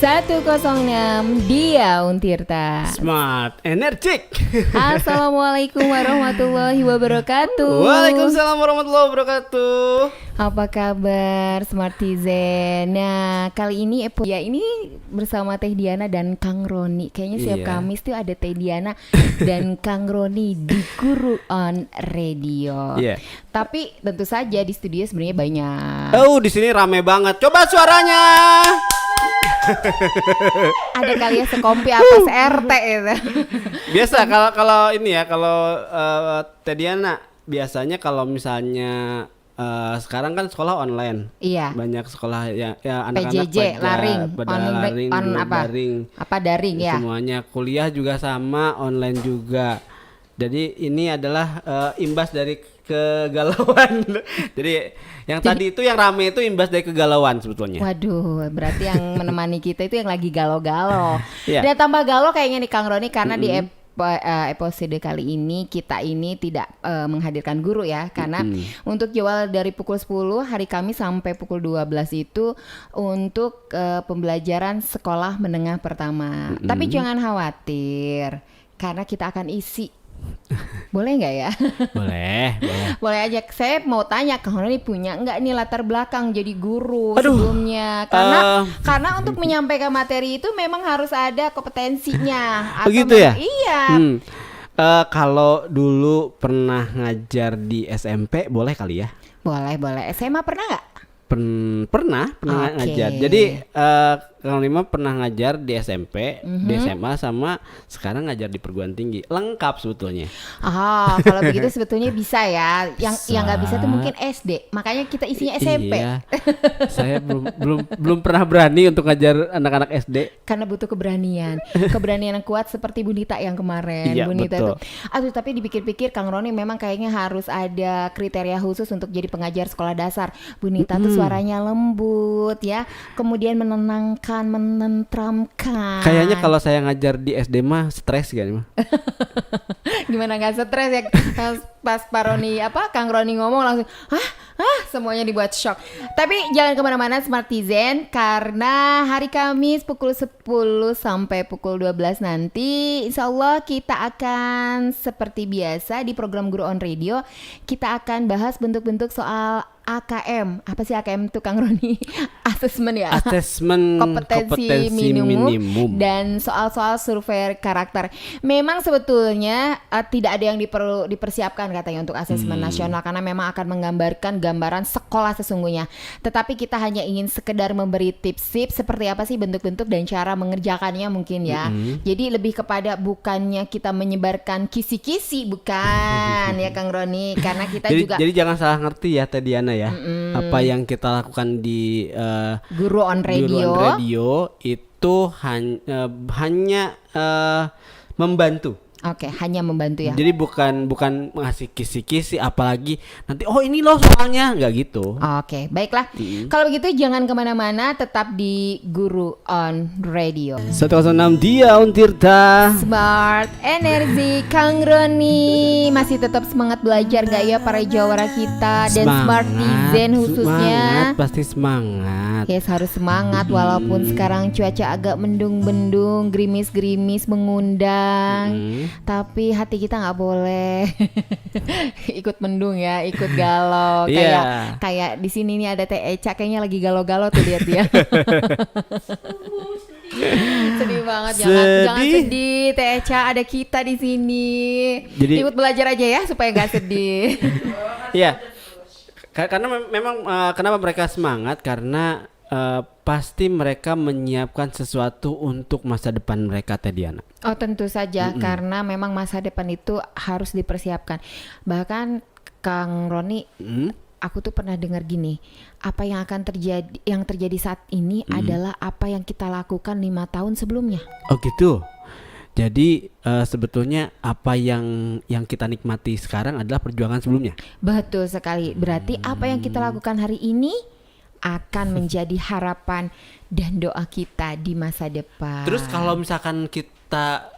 106 Dia Untirta. Smart Energik. Assalamualaikum warahmatullahi wabarakatuh. Waalaikumsalam warahmatullahi wabarakatuh. Apa kabar Smartizen? Nah, kali ini ini bersama Teh Diana dan Kang Roni. Kayaknya setiap Kamis tuh ada Teh Diana dan Kang Roni di Guru on Radio. Tapi tentu saja di studio sebenarnya banyak. Oh, di sini rame banget. Coba suaranya. Ada kali ya sekompi apa RT itu. Biasa kalau ini ya, kalau Teh Diana biasanya kalau misalnya sekarang kan sekolah online. Iya. Banyak sekolah ya anak-anak PJJ, laring, daring ya. Semuanya kuliah juga sama, online juga. Jadi ini adalah imbas dari kegalauan. Jadi yang tadi itu yang rame itu imbas dari kegalauan sebetulnya. Waduh, berarti yang menemani kita itu yang lagi galau-galau. Yeah. Dan tambah galau kayaknya nih Kang Roni karena di episode kali ini kita ini tidak menghadirkan guru ya, karena untuk jadwal dari pukul 10 hari Kamis sampai pukul 12 itu untuk pembelajaran sekolah menengah pertama. Tapi jangan khawatir karena kita akan isi. Boleh nggak ya? Boleh. Boleh aja. Saya mau tanya, Kang Roni punya nggak nih latar belakang jadi guru sebelumnya? Karena untuk menyampaikan materi itu memang harus ada kompetensinya. Begitu ya? Iya. Kalau dulu pernah ngajar di SMP, boleh kali ya? Boleh. SMA pernah nggak? Pernah ngajar. Jadi Kang Lima pernah ngajar di SMP, di SMA, sama sekarang ngajar di perguruan tinggi. Lengkap sebetulnya. Kalau begitu sebetulnya bisa ya. Yang nggak bisa tuh mungkin SD. Makanya kita isinya SMP. Iya. Saya belum pernah berani untuk ngajar anak-anak SD. Karena butuh keberanian yang kuat seperti Bu Nita yang kemarin. Iya, Bu Nita betul. Itu. Tapi dipikir-pikir Kang Roni memang kayaknya harus ada kriteria khusus untuk jadi pengajar sekolah dasar. Bu Nita tuh suaranya lembut ya, kemudian menenangkan, menenteramkan. Kayaknya kalau saya ngajar di SD mah stres kan mah. Gimana nggak stres ya? Pas Kang Roni ngomong langsung semuanya dibuat shock. Tapi jangan kemana-mana Smartizen, karena hari Kamis pukul 10 sampai pukul 12 nanti insya Allah kita akan seperti biasa di program Guru on Radio, kita akan bahas bentuk-bentuk soal AKM. Apa sih AKM itu Kang Roni? Asesmen ya? Asesmen kompetensi minimum. Dan soal-soal survei karakter. Memang sebetulnya tidak ada yang dipersiapkan katanya untuk asesmen nasional, karena memang akan menggambarkan gambaran sekolah sesungguhnya. Tetapi kita hanya ingin sekedar memberi tips-tips seperti apa sih bentuk-bentuk dan cara mengerjakannya mungkin ya. Jadi lebih kepada bukannya kita menyebarkan kisi-kisi, bukan ya Kang Roni, karena kita jadi jangan salah ngerti ya Teh Diana ya. Apa yang kita lakukan di Guru on Radio itu hanya membantu. Oke, hanya membantu ya. Jadi bukan ngasih kisi-kisi, apalagi nanti ini loh soalnya, nggak gitu. Oke, baiklah. Kalau begitu jangan kemana-mana, tetap di Guru on Radio. 106 Dia Untirta. Smart Energy. Kang Roni masih tetap semangat belajar gak ya para jawara kita dan Smartizen khususnya? Semangat, pasti semangat. Yes, harus semangat walaupun sekarang cuaca agak mendung-mendung, gerimis-gerimis mengundang. Tapi hati kita nggak boleh ikut mendung ya, ikut galau. Kayak di sini nih ada Teh Eca, kayaknya lagi galau-galau tuh, lihat dia. Sedih banget, jangan sedih Teh Eca, ada kita di sini. Jadi ikut belajar aja ya supaya nggak sedih. Iya. Karena memang kenapa mereka semangat, karena pasti mereka menyiapkan sesuatu untuk masa depan mereka, Teh Diana. Oh tentu saja, karena memang masa depan itu harus dipersiapkan. Bahkan Kang Roni, aku tuh pernah dengar gini, apa yang akan terjadi saat ini adalah apa yang kita lakukan 5 tahun sebelumnya. Oh gitu. Jadi sebetulnya apa yang kita nikmati sekarang adalah perjuangan sebelumnya. Betul sekali. Berarti apa yang kita lakukan hari ini akan menjadi harapan dan doa kita di masa depan. Terus kalau misalkan kita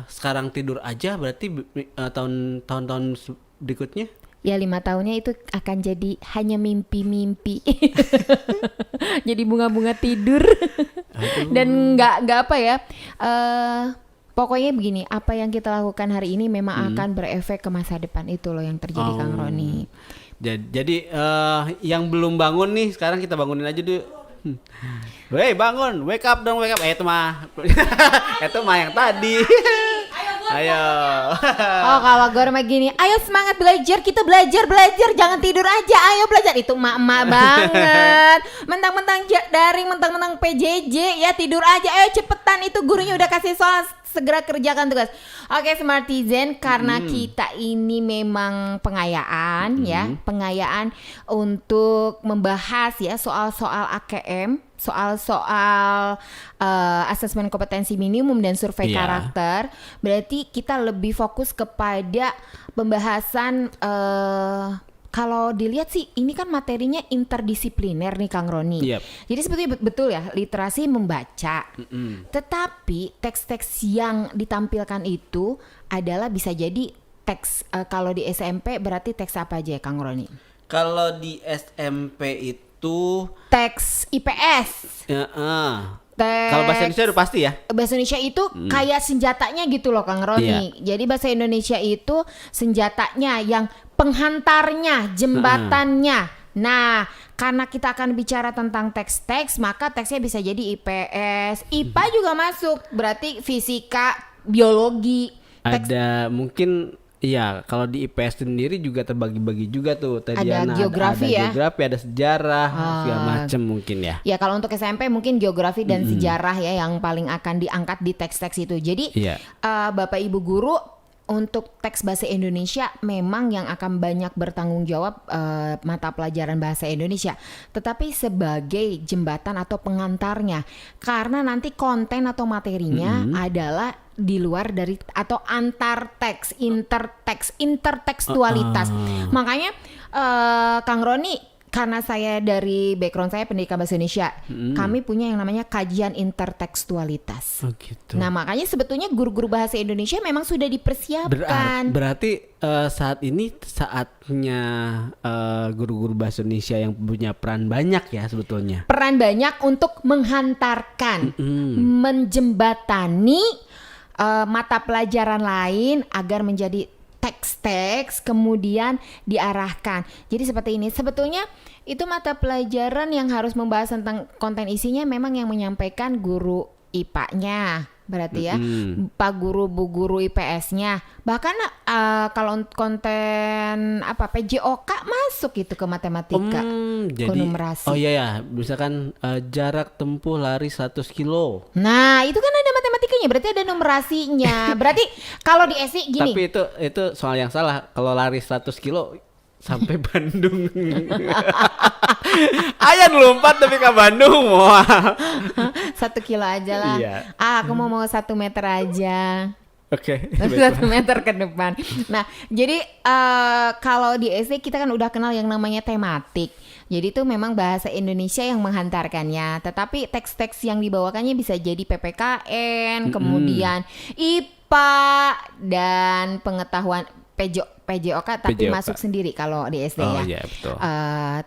sekarang tidur aja, berarti tahun-tahun berikutnya Ya 5 tahunnya itu akan jadi hanya mimpi-mimpi. Jadi bunga-bunga tidur. Dan nggak apa ya. Pokoknya begini, apa yang kita lakukan hari ini memang akan berefek ke masa depan, itu loh yang terjadi Kang Roni. Jadi yang belum bangun nih sekarang kita bangunin aja dulu. Weh bangun, wake up dong, wake up. Itu mah, itu mah yang tadi. Ayo. Oh kalau gue mah gini, ayo semangat belajar, kita belajar, jangan tidur aja, ayo belajar. Itu emak-emak banget. Mentang-mentang daring, mentang-mentang PJJ, ya tidur aja, ayo cepetan, itu gurunya udah kasih soal, segera kerjakan tugas. Oke Smartizen, karena kita ini memang pengayaan ya, pengayaan untuk membahas ya soal-soal AKM, soal-soal asesmen kompetensi minimum dan survei karakter. Berarti kita lebih fokus kepada pembahasan kalau dilihat sih ini kan materinya interdisipliner nih Kang Roni. Jadi sebetulnya betul ya, literasi membaca. Tetapi teks-teks yang ditampilkan itu adalah bisa jadi teks kalau di SMP berarti teks apa aja ya Kang Roni? Kalau di SMP itu teks IPS. Kalau bahasa Indonesia udah pasti ya. Bahasa Indonesia itu kayak senjatanya gitu loh Kang Roni. Jadi bahasa Indonesia itu senjatanya yang penghantarnya, jembatannya. Nah, karena kita akan bicara tentang teks-teks, maka teksnya bisa jadi IPS, IPA juga masuk. Berarti fisika, biologi. Ada mungkin. Iya, kalau di IPS sendiri juga terbagi-bagi juga tuh. Tadi ada geografi ada ya. Geografi, ada sejarah, segala macam mungkin ya. Ya kalau untuk SMP mungkin geografi dan sejarah ya yang paling akan diangkat di teks-teks itu. Jadi Bapak Ibu guru untuk teks bahasa Indonesia memang yang akan banyak bertanggung jawab mata pelajaran bahasa Indonesia. Tetapi sebagai jembatan atau pengantarnya. Karena nanti konten atau materinya adalah di luar dari atau antar teks, intertekstualitas. Makanya Kang Roni, karena saya dari background saya pendidikan bahasa Indonesia, kami punya yang namanya kajian intertekstualitas. Gitu. Nah makanya sebetulnya guru-guru bahasa Indonesia memang sudah dipersiapkan. Berarti saat ini saatnya guru-guru bahasa Indonesia yang punya peran banyak ya sebetulnya. Peran banyak untuk menghantarkan, menjembatani mata pelajaran lain agar menjadi teks-teks kemudian diarahkan. Jadi seperti ini. Sebetulnya itu mata pelajaran yang harus membahas tentang konten isinya memang yang menyampaikan guru IPA-nya. Berarti ya Pak Guru, Bu Guru IPS-nya. Bahkan kalau konten apa PJOK masuk itu ke matematika. Jadi numerasi. Oh iya ya, misalkan jarak tempuh lari 100 kilo. Nah, itu kan ada matematikanya, berarti ada numerasinya. Berarti kalau di SI gini. Tapi itu soal yang salah. Kalau lari 100 kilo sampai Bandung. Ayan lompat tapi ke Bandung. Wah. 1 kilo aja lah. Iya. Aku mau 1 meter aja. Oke. 1 meter ke depan. Nah, jadi kalau di SD kita kan udah kenal yang namanya tematik. Jadi itu memang bahasa Indonesia yang menghantarkannya. Tetapi teks-teks yang dibawakannya bisa jadi PPKN, kemudian IPA dan pengetahuan PJOK tapi masuk sendiri kalau di SD ya. Iya, betul.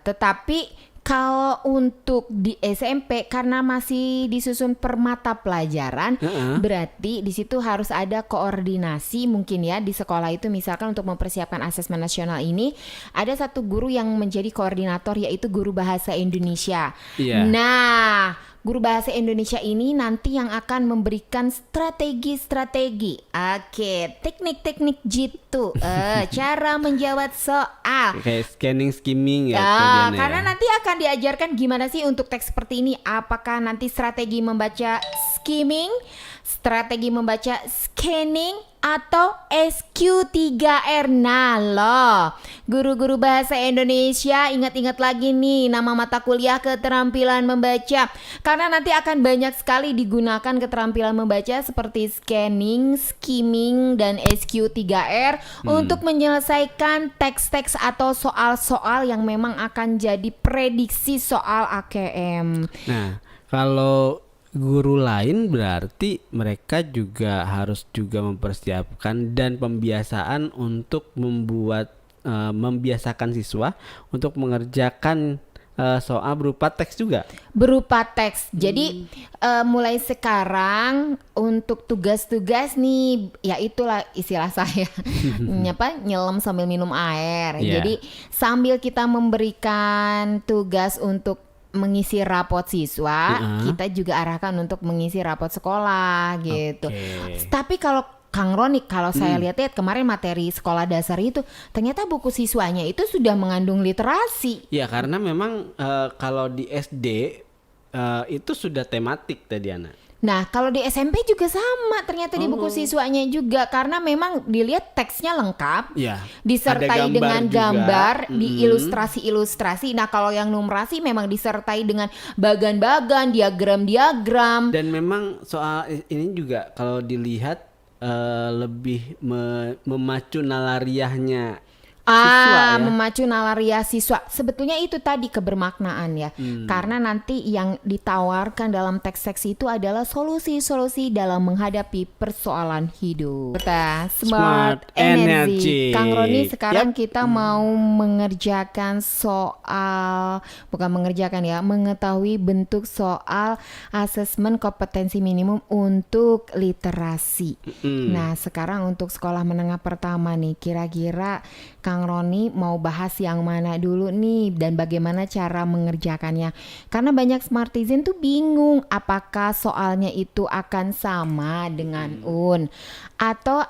Tetapi kalau untuk di SMP karena masih disusun per mata pelajaran, berarti di situ harus ada koordinasi mungkin ya di sekolah itu, misalkan untuk mempersiapkan asesmen nasional ini ada satu guru yang menjadi koordinator yaitu guru bahasa Indonesia. Nah, guru bahasa Indonesia ini nanti yang akan memberikan strategi-strategi, teknik-teknik jitu, cara menjawab soal. Kayak scanning, skimming ya. Karena nanti akan diajarkan gimana sih untuk teks seperti ini. Apakah nanti strategi membaca skimming, strategi membaca scanning, atau SQ3R. Nah loh, guru-guru bahasa Indonesia ingat-ingat lagi nih nama mata kuliah keterampilan membaca. Karena nanti akan banyak sekali digunakan keterampilan membaca seperti scanning, skimming, dan SQ3R untuk menyelesaikan teks-teks atau soal-soal yang memang akan jadi prediksi soal AKM. Nah, kalau guru lain berarti mereka juga harus juga mempersiapkan dan pembiasaan untuk membuat membiasakan siswa untuk mengerjakan soal berupa teks juga. Berupa teks. Jadi mulai sekarang untuk tugas-tugas nih, ya itulah istilah saya, nyelam sambil minum air. Iya. Jadi sambil kita memberikan tugas untuk mengisi rapot siswa, kita juga arahkan untuk mengisi rapot sekolah gitu. Oke. Tapi kalau Kang Roni, kalau saya lihat kemarin materi sekolah dasar itu ternyata buku siswanya itu sudah mengandung literasi. Ya karena memang kalau di SD itu sudah tematik tadi Ana. Nah, kalau di SMP juga sama ternyata di buku siswanya juga, karena memang dilihat teksnya lengkap, Ya. disertai ada gambar dengan juga. gambar, di ilustrasi-ilustrasi. Nah, kalau yang numerasi memang disertai dengan bagan-bagan, diagram-diagram. Dan memang soal ini juga kalau dilihat lebih memacu nalariahnya siswa ya. Memacu nalaria siswa. Sebetulnya itu tadi kebermaknaan ya. Karena nanti yang ditawarkan dalam teks-teks itu adalah solusi-solusi dalam menghadapi persoalan hidup. Smart Energy. Kang Roni, sekarang kita mau mengerjakan soal, bukan mengerjakan ya, mengetahui bentuk soal asesmen kompetensi minimum untuk literasi. Nah, sekarang untuk sekolah menengah pertama nih, kira-kira Kang Roni mau bahas yang mana dulu nih dan bagaimana cara mengerjakannya? Karena banyak smartizen tuh bingung apakah soalnya itu akan sama dengan UN atau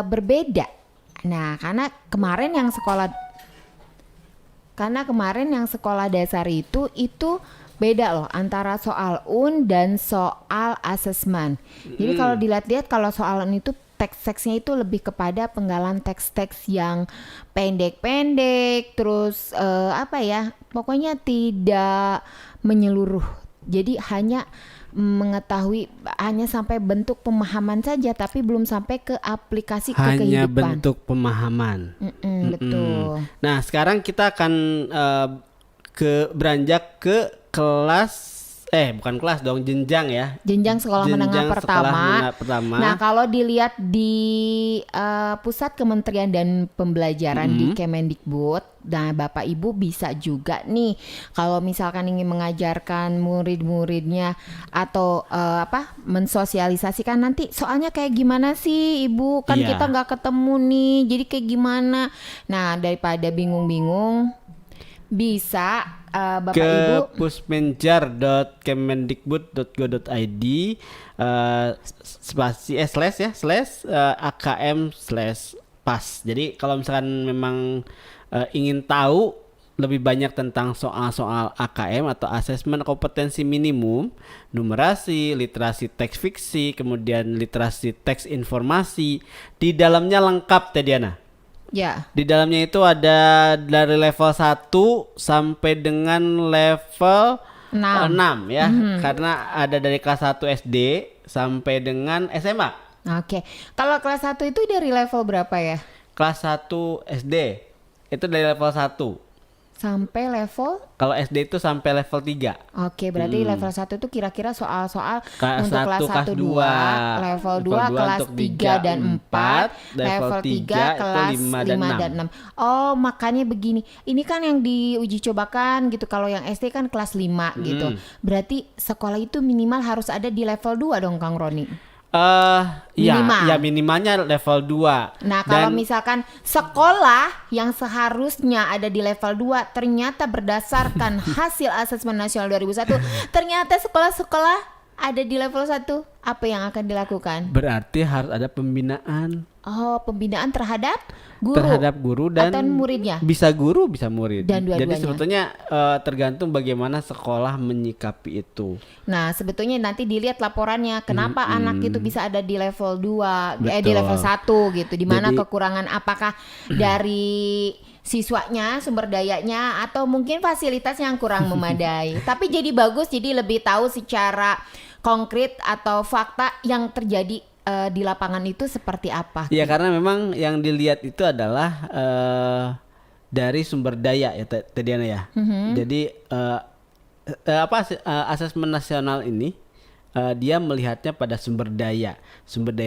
berbeda. Nah, karena kemarin yang sekolah dasar itu beda loh antara soal UN dan soal asesmen. Jadi kalau dilihat-lihat kalau soal UN itu teks-teksnya itu lebih kepada penggalan teks-teks yang pendek-pendek, terus pokoknya tidak menyeluruh. Jadi hanya mengetahui, hanya sampai bentuk pemahaman saja, tapi belum sampai ke aplikasi ke kehidupan. Hanya bentuk pemahaman. Betul. Nah sekarang kita akan beranjak ke kelas. Bukan kelas dong, jenjang ya. Jenjang sekolah menengah pertama. Nah, kalau dilihat di Pusat Kementerian dan Pembelajaran di Kemendikbud, nah Bapak Ibu bisa juga nih kalau misalkan ingin mengajarkan murid-muridnya atau mensosialisasikan nanti soalnya kayak gimana sih Ibu, kan kita nggak ketemu nih, jadi kayak gimana. Nah, daripada bingung-bingung bisa Bapak ke Ibu pusmenjar.kemendikbud.go.id /AKM/pas. Jadi kalau misalkan memang ingin tahu lebih banyak tentang soal-soal AKM atau asesmen kompetensi minimum, numerasi, literasi teks fiksi, kemudian literasi teks informasi, di dalamnya lengkap teh Diana. ya. Di dalamnya itu ada dari level 1 sampai dengan level 6 ya. Karena ada dari kelas 1 SD sampai dengan SMA. Oke. Kalau kelas 1 itu dari level berapa ya? Kelas 1 SD itu dari level 1. Sampai level? Kalau SD itu sampai level 3. Oke, berarti level 1 itu kira-kira soal-soal Kelas untuk kelas 1 2, level 2 kelas 3 dan 4, level 3 kelas 5 dan 6. Oh, makanya begini. Ini kan yang diuji cobakan gitu. Kalau yang SD kan kelas 5 gitu. Berarti sekolah itu minimal harus ada di level 2 dong Kang Roni. Minimal. Ya minimalnya level 2. Nah, kalau misalkan sekolah yang seharusnya ada di level 2 ternyata berdasarkan hasil asesmen nasional 2001 ternyata sekolah-sekolah ada di level 1, apa yang akan dilakukan? Berarti harus ada pembinaan. Oh, pembinaan terhadap guru. Terhadap guru dan atau muridnya. Bisa guru, bisa murid. Dan dua-duanya. Jadi sebetulnya tergantung bagaimana sekolah menyikapi itu. Nah, sebetulnya nanti dilihat laporannya kenapa anak itu bisa ada di level 2, di Betul. level 1 gitu. Di mana Jadi- kekurangan apakah dari siswanya, sumber dayanya, atau mungkin fasilitas yang kurang memadai. Tapi jadi bagus, jadi lebih tahu secara konkret atau fakta yang terjadi di lapangan itu seperti apa. Iya, karena memang yang dilihat itu adalah dari sumber daya ya tadi Diana ya. Jadi asesmen nasional ini dia melihatnya pada sumber daya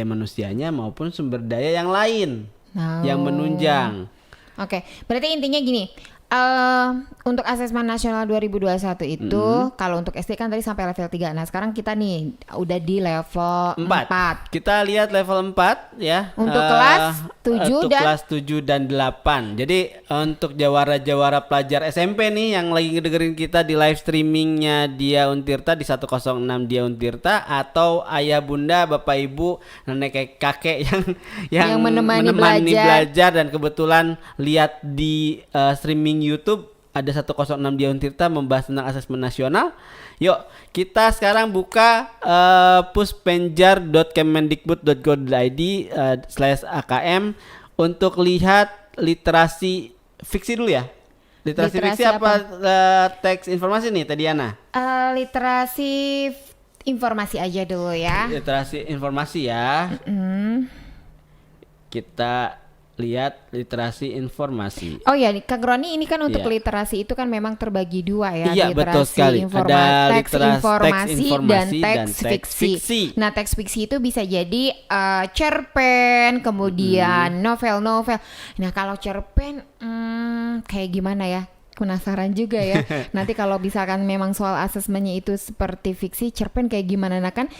manusianya maupun sumber daya yang lain yang menunjang. Oke, berarti intinya gini. Untuk asesmen nasional 2021 itu kalau untuk SD kan tadi sampai level 3. Nah, sekarang kita nih udah di level 4. Kita lihat level 4 ya. Untuk kelas 7 untuk kelas 7 dan 8. Jadi untuk jawara-jawara pelajar SMP nih yang lagi ngedengerin kita di live streamingnya Dia Untirta di 106 Dia Untirta, atau ayah bunda, bapak ibu, nenek kakek yang menemani belajar dan kebetulan lihat di streaming YouTube ada 106 Dia Untirta membahas tentang asesmen nasional. Yuk kita sekarang buka puspenjar.kemendikbud.go.id /AKM untuk lihat literasi fiksi dulu ya. Literasi fiksi apa teks informasi nih tadi Diana? Literasi informasi aja dulu ya. Literasi informasi ya. Kita lihat literasi informasi. Oh ya, Kang Roni, ini kan untuk Iya. literasi itu kan memang terbagi dua ya. Iya, betul sekali. Ada teks teks informasi dan teks fiksi. Nah, teks fiksi itu bisa jadi cerpen, kemudian novel-novel. Nah, kalau cerpen kayak gimana ya? Penasaran juga ya. Nanti kalau misalkan memang soal asesmennya itu seperti fiksi, cerpen kayak gimana? Nah kan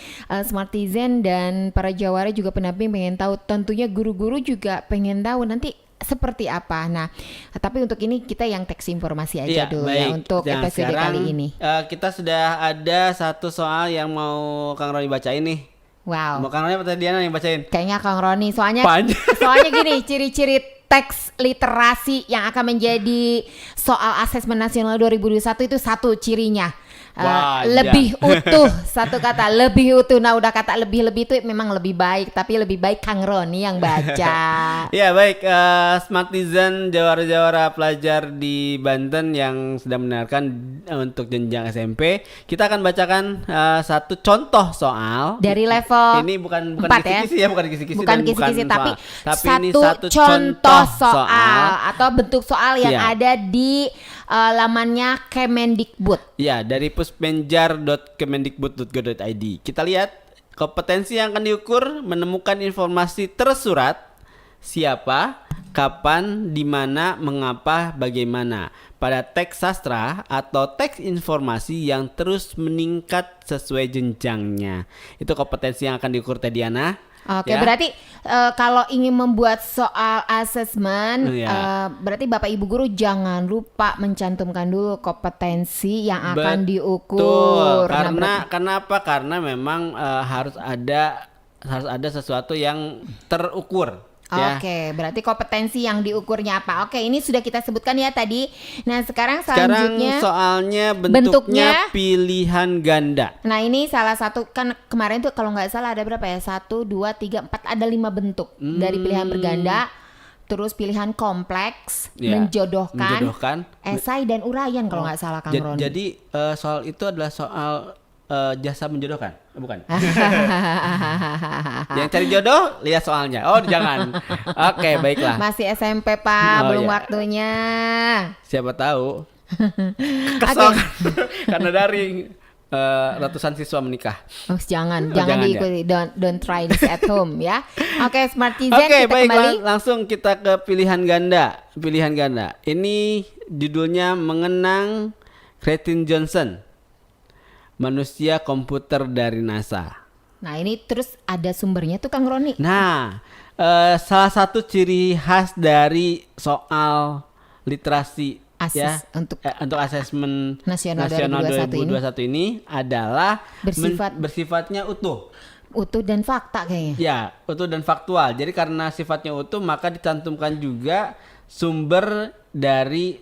Smartizen dan para jawara juga pendamping pengen tahu. Tentunya guru-guru juga pengen tahu nanti seperti apa. Nah, tapi untuk ini kita yang teks informasi aja dulu baik. ya untuk episode kali ini. Kita sudah ada satu soal yang mau Kang Roni bacain nih. Wow. Mau Kang Roni atau Diana yang bacain? Kayaknya Kang Roni, soalnya gini, ciri-ciri teks literasi yang akan menjadi soal asesmen nasional 2021 itu satu cirinya. Lebih utuh, satu kata lebih utuh. Nah udah kata lebih itu memang lebih baik, tapi lebih baik Kang Roni yang baca. Ya baik, Smartizen jawara-jawara pelajar di Banten yang sedang mendengarkan untuk jenjang SMP, kita akan bacakan satu contoh soal dari level ini bukan kisi-kisi ya, bukan kisi-kisi tapi ini satu contoh soal atau bentuk soal yang ada di lamannya Kemendikbud. Ya, dari puspenjar.kemendikbud.go.id. Kita lihat kompetensi yang akan diukur: menemukan informasi tersurat, siapa, kapan, di mana, mengapa, bagaimana, pada teks sastra atau teks informasi yang terus meningkat sesuai jenjangnya. Itu kompetensi yang akan diukur Diana. Oke, berarti kalau ingin membuat soal asesmen, berarti Bapak Ibu guru jangan lupa mencantumkan dulu kompetensi yang akan diukur. Kenapa? Karena memang harus ada sesuatu yang terukur. Oke, berarti kompetensi yang diukurnya apa? Oke, ini sudah kita sebutkan ya tadi. Nah, sekarang selanjutnya soalnya bentuknya pilihan ganda. Nah, ini salah satu, kan kemarin tuh kalau nggak salah ada berapa ya? 1, 2, 3, 4, ada 5 bentuk dari pilihan berganda. Terus pilihan kompleks, menjodohkan, esai dan uraian kalau nggak salah Kang Roni. Jadi soal itu adalah soal jasa menjodohkan, bukan? Yang cari jodoh lihat soalnya. Oh jangan. Oke, baiklah. Masih SMP Pak, belum waktunya. Siapa tahu. Kesel karena daring. Ratusan siswa menikah. Oh, jangan diikuti. Don't try this at home ya. Oke, Smartizen, kita baiklah, kembali. langsung kita ke pilihan ganda. Ini judulnya Mengenang Creighton Johnson, manusia komputer dari NASA. Nah, ini terus ada sumbernya tuh Kang Roni. Nah, salah satu ciri khas dari soal literasi untuk asesmen nasional 2021 ini adalah bersifatnya utuh dan fakta kayaknya. Ya, utuh dan faktual. Jadi karena sifatnya utuh, maka dicantumkan juga sumber dari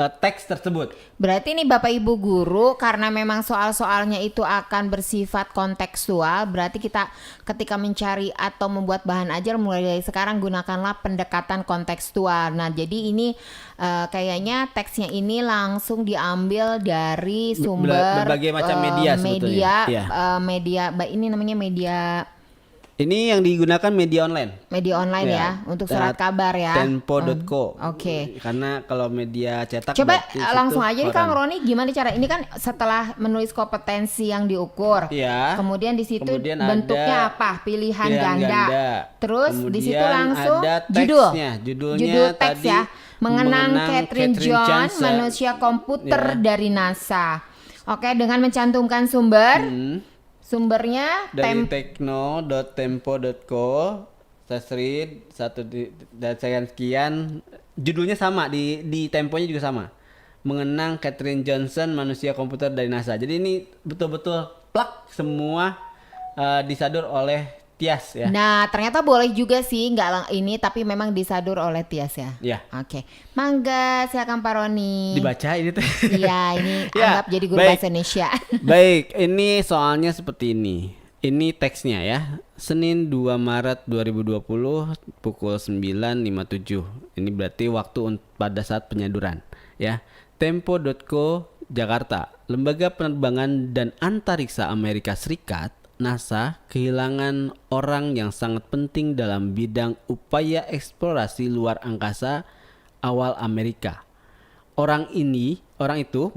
teks tersebut. Berarti ini Bapak Ibu guru, karena memang soal-soalnya itu akan bersifat kontekstual, berarti kita ketika mencari atau membuat bahan ajar mulai dari sekarang gunakanlah pendekatan kontekstual. Nah, jadi ini kayaknya teksnya ini langsung diambil dari sumber berbagai macam media sebetulnya. Ini namanya media. Ini yang digunakan media online. Media online ya, untuk surat kabar ya. Tempo.co. Oke. Karena kalau media cetak. Coba langsung aja nih Kang Roni, gimana cara ini kan setelah menulis kompetensi yang diukur. Ya. Kemudian di situ bentuknya apa? Pilihan ganda. Terus di situ langsung ada judulnya teks tadi, ya. Mengenang Katherine Johnson, Johnson. manusia komputer Ya. dari NASA. Oke, dengan mencantumkan sumber. Sumbernya Dari tekno.tempo.co /read dan sekian. Judulnya sama di temponya juga sama. Mengenang Katherine Johnson, manusia komputer dari NASA. Jadi ini betul-betul plak semua disadur oleh Tias ya. Nah, ternyata boleh juga sih, ini tapi memang disadur oleh Tias ya. Ya. Oke, mangga silakan Pak Roni. Dibaca ini tuh. Iya, ini Ya, anggap jadi guru baik. bahasa Indonesia. Baik, ini soalnya seperti ini. Ini teksnya ya. Senin 2 Maret 2020 pukul 9.57. Ini berarti waktu pada saat penyaduran ya. Tempo.co Jakarta. Lembaga Penerbangan dan Antariksa Amerika Serikat NASA kehilangan orang yang sangat penting dalam bidang upaya eksplorasi luar angkasa awal Amerika. Orang itu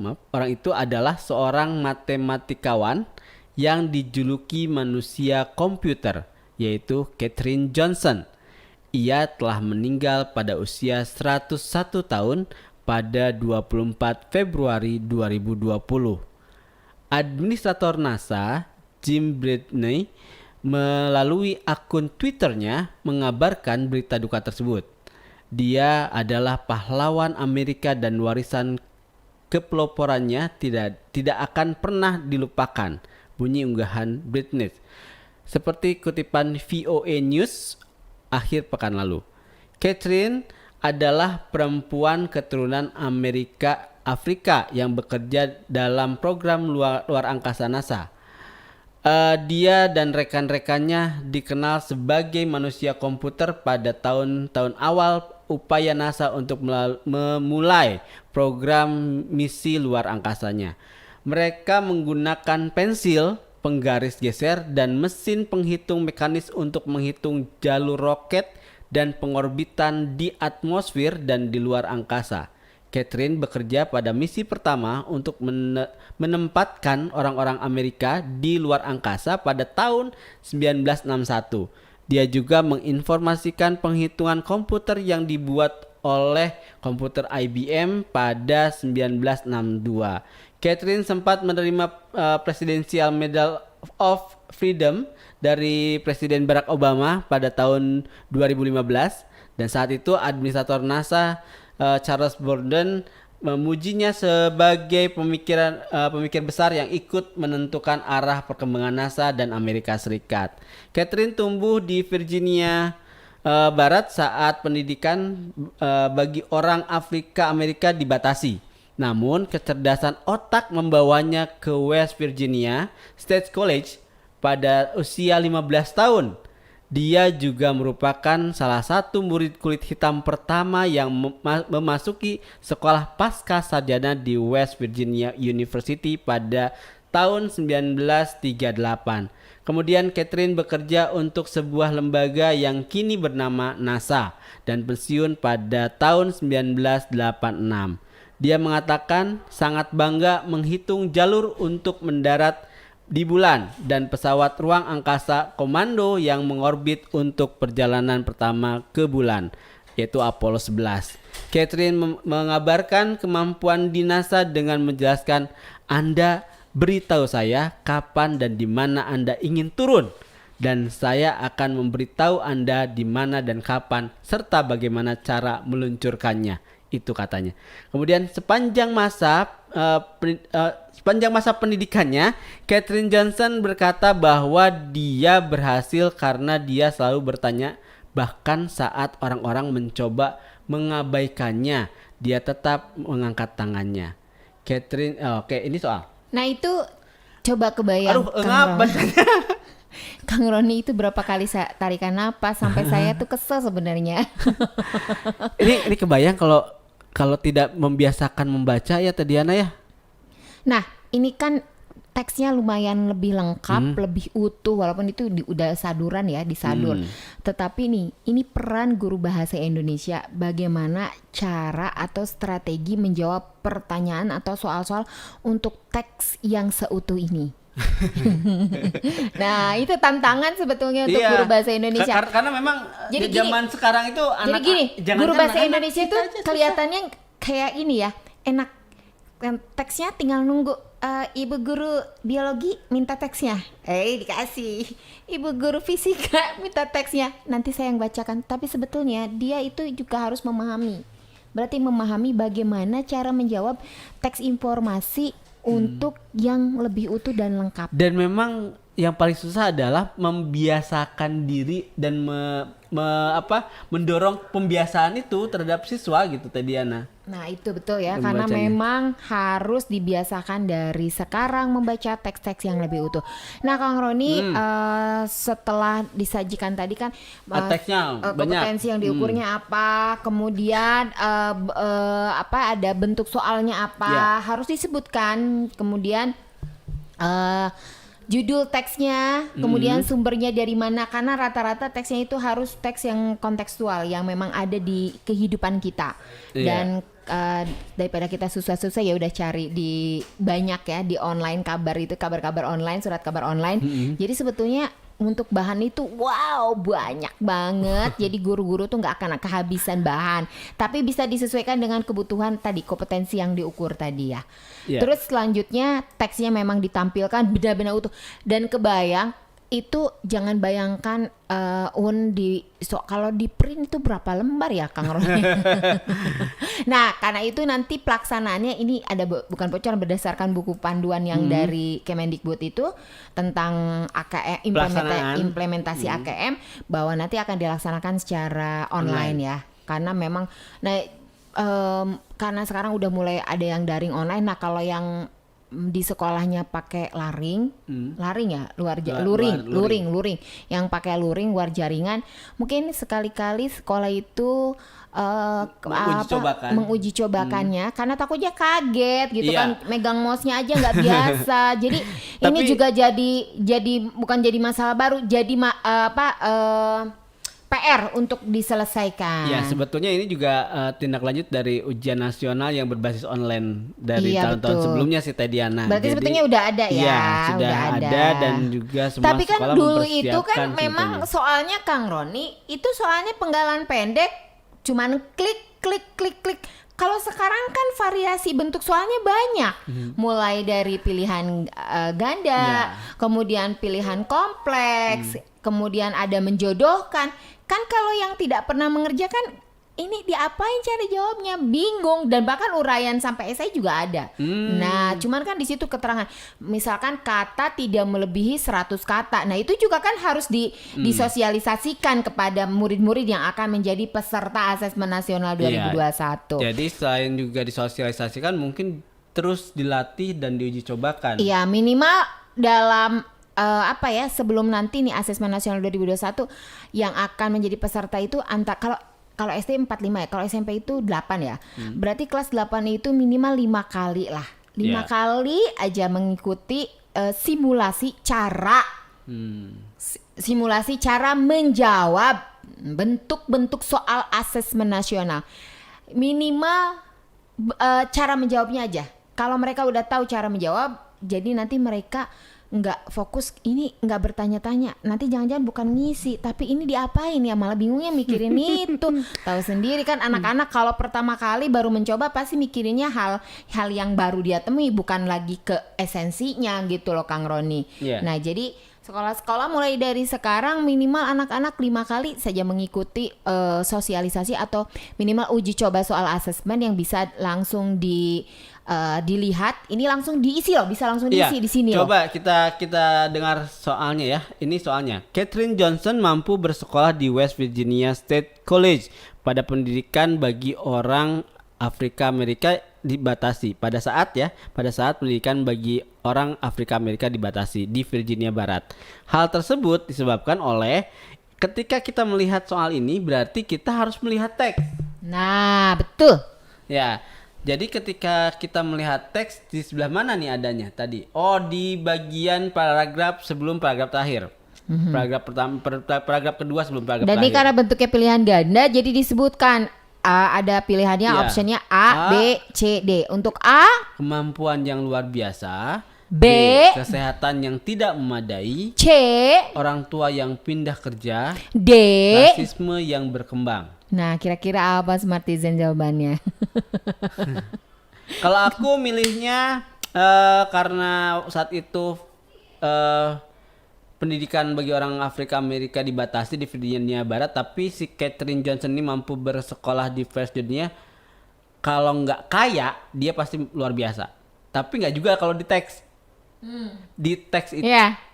adalah seorang matematikawan yang dijuluki manusia komputer, yaitu Katherine Johnson. Ia telah meninggal pada usia 101 tahun pada 24 Februari 2020. Administrator NASA Jim Bradley melalui akun Twitternya mengabarkan berita duka tersebut. Dia adalah pahlawan Amerika dan warisan kepeloporannya tidak akan pernah dilupakan, bunyi unggahan Bradley. Seperti kutipan VOA News akhir pekan lalu. Katherine adalah perempuan keturunan Afrika yang bekerja dalam program luar angkasa NASA. Dia dan rekan-rekannya dikenal sebagai manusia komputer pada tahun-tahun awal upaya NASA untuk memulai program misi luar angkasanya. Mereka menggunakan pensil, penggaris geser, dan mesin penghitung mekanis untuk menghitung jalur roket dan pengorbitan di atmosfer dan di luar angkasa. Katherine bekerja pada misi pertama untuk menempatkan orang-orang Amerika di luar angkasa pada tahun 1961. Dia juga menginformasikan penghitungan komputer yang dibuat oleh komputer IBM pada 1962. Katherine sempat menerima Presidential Medal of Freedom dari Presiden Barack Obama pada tahun 2015 dan saat itu administrator NASA Charles Bolden memujinya sebagai pemikir besar yang ikut menentukan arah perkembangan NASA dan Amerika Serikat. Katherine tumbuh di Virginia Barat saat pendidikan bagi orang Afrika Amerika dibatasi. Namun kecerdasan otak membawanya ke West Virginia State College pada usia 15 tahun. Dia juga merupakan salah satu murid kulit hitam pertama yang memasuki sekolah pasca sarjana di West Virginia University pada tahun 1938. Kemudian Katherine bekerja untuk sebuah lembaga yang kini bernama NASA dan pensiun pada tahun 1986. Dia mengatakan sangat bangga menghitung jalur untuk mendarat di bulan dan pesawat ruang angkasa komando yang mengorbit untuk perjalanan pertama ke bulan, yaitu Apollo 11. Katherine mengabarkan kemampuan di NASA dengan menjelaskan, "Anda beritahu saya kapan dan di mana Anda ingin turun, dan saya akan memberitahu Anda di mana dan kapan serta bagaimana cara meluncurkannya." Itu katanya. Kemudian sepanjang masa pendidikannya, Katherine Johnson berkata bahwa dia berhasil karena dia selalu bertanya, bahkan saat orang-orang mencoba mengabaikannya, dia tetap mengangkat tangannya. Katherine, oke, ini soal. Nah itu coba kebayang. Aduh, ngap bacanya. Kang Roni itu berapa kali tarikan napas sampai saya tuh kesel sebenarnya. Ini kebayang kalau tidak membiasakan membaca ya Tediana ya. Nah, ini kan teksnya lumayan lebih lengkap, lebih utuh walaupun itu udah saduran ya, disadur. Tetapi nih, ini peran guru bahasa Indonesia bagaimana cara atau strategi menjawab pertanyaan atau soal-soal untuk teks yang seutuh ini. Nah, itu tantangan sebetulnya untuk guru bahasa Indonesia. Karena memang Jadi di zaman sekarang itu jadi gini, guru bahasa Indonesia itu kita aja susah. kelihatannya kayak ini ya, enak. Teksnya tinggal nunggu ibu guru biologi minta teksnya, dikasih. Ibu guru fisika minta teksnya, nanti saya yang bacakan. Tapi sebetulnya dia itu juga harus memahami. Berarti memahami bagaimana cara menjawab teks informasi untuk yang lebih utuh dan lengkap. Dan memang yang paling susah adalah membiasakan diri dan mendorong pembiasaan itu terhadap siswa gitu tadi Ana. Nah itu betul ya, Membacanya. karena memang harus dibiasakan dari sekarang membaca teks-teks yang lebih utuh. Nah Kang Roni, setelah disajikan tadi kan Teksnya banyak. kompetensi yang diukurnya apa, kemudian ada bentuk soalnya apa, harus disebutkan, kemudian judul teksnya, kemudian sumbernya dari mana, karena rata-rata teksnya itu harus teks yang kontekstual, yang memang ada di kehidupan kita. Dan daripada kita susah-susah ya udah cari di banyak ya di online kabar-kabar online, surat kabar online. Jadi sebetulnya untuk bahan itu banyak banget. Jadi guru-guru tuh nggak akan kehabisan bahan, tapi bisa disesuaikan dengan kebutuhan tadi, kompetensi yang diukur tadi ya. Terus selanjutnya teksnya memang ditampilkan benar-benar utuh, dan kebayang itu jangan bayangkan kalau di print itu berapa lembar ya Kang Roni. Nah karena itu nanti pelaksanaannya ini ada bukan bocoran, berdasarkan buku panduan yang dari Kemendikbud itu tentang AKM, implementasi AKM, bahwa nanti akan dilaksanakan secara online ya, karena memang karena sekarang udah mulai ada yang daring online. Nah kalau yang di sekolahnya pakai luring yang pakai luring luar jaringan, mungkin sekali-kali sekolah itu menguji cobakannya, karena takutnya kaget gitu kan, megang mouse-nya aja nggak biasa. Jadi ini juga jadi bukan jadi masalah baru, jadi PR untuk diselesaikan. Ya sebetulnya ini juga tindak lanjut dari ujian nasional yang berbasis online dari tahun-tahun sebelumnya sih Teh Diana. Berarti sebetulnya udah ada ya. Iya, sudah ada dan juga semua tapi kan sekolah dulu itu kan mempersiapkan memang sebetulnya. soalnya Kang Roni itu soalnya penggalan pendek, cuman klik. Kalau sekarang kan variasi bentuk soalnya banyak, mulai dari pilihan ganda, kemudian pilihan kompleks, kemudian ada menjodohkan. Kan kalau yang tidak pernah mengerjakan, ini diapain cari jawabnya, bingung, dan bahkan uraian sampai esai juga ada. Nah, cuman kan di situ keterangan, misalkan kata tidak melebihi 100 kata. Nah, itu juga kan harus disosialisasikan kepada murid-murid yang akan menjadi peserta Asesmen Nasional 2021. Jadi selain juga disosialisasikan, mungkin terus dilatih dan diuji cobakan. Iya, minimal dalam sebelum nanti nih Asesmen Nasional 2021 yang akan menjadi peserta itu kalau SD 45 ya, kalau SMP itu 8 ya. Berarti kelas 8 itu minimal 5 kali lah. 5 kali aja mengikuti simulasi cara menjawab bentuk-bentuk soal Asesmen Nasional. Minimal cara menjawabnya aja. Kalau mereka udah tahu cara menjawab, jadi nanti mereka nggak fokus, ini nggak bertanya-tanya, nanti jangan-jangan bukan ngisi tapi ini diapain ya, malah bingungnya mikirin itu. Tahu sendiri kan anak-anak kalau pertama kali baru mencoba pasti mikirinnya hal yang baru dia temui, bukan lagi ke esensinya gitu loh Kang Roni. Nah jadi sekolah-sekolah mulai dari sekarang minimal anak-anak 5 kali saja mengikuti sosialisasi atau minimal uji coba soal asesmen yang bisa langsung dilihat, ini langsung diisi loh, bisa langsung diisi di sini loh. Coba kita dengar soalnya ya. Ini soalnya. Katherine Johnson mampu bersekolah di West Virginia State College pada pendidikan bagi orang Afrika Amerika dibatasi pada saat pendidikan bagi orang Afrika Amerika dibatasi di Virginia Barat. Hal tersebut disebabkan oleh ketika kita melihat soal ini berarti kita harus melihat teks. Nah, betul. Ya. Jadi ketika kita melihat teks di sebelah mana nih adanya tadi? Oh, di bagian paragraf sebelum paragraf terakhir. Paragraf pertama, paragraf kedua sebelum paragraf terakhir. Dan ini karena bentuknya pilihan ganda, jadi disebutkan ada pilihannya, optionnya A, B, C, D. Untuk A, kemampuan yang luar biasa. B. Kesehatan yang tidak memadai. C. Orang tua yang pindah kerja. D. Rasisme yang berkembang. Nah, kira-kira apa Smartizen jawabannya? Kalau aku milihnya karena saat itu pendidikan bagi orang Afrika Amerika dibatasi di Virginia Barat, tapi si Catherine Johnson ini mampu bersekolah di West Virginia. Kalau nggak kaya, dia pasti luar biasa. Tapi nggak juga kalau di teks. Di teks itu,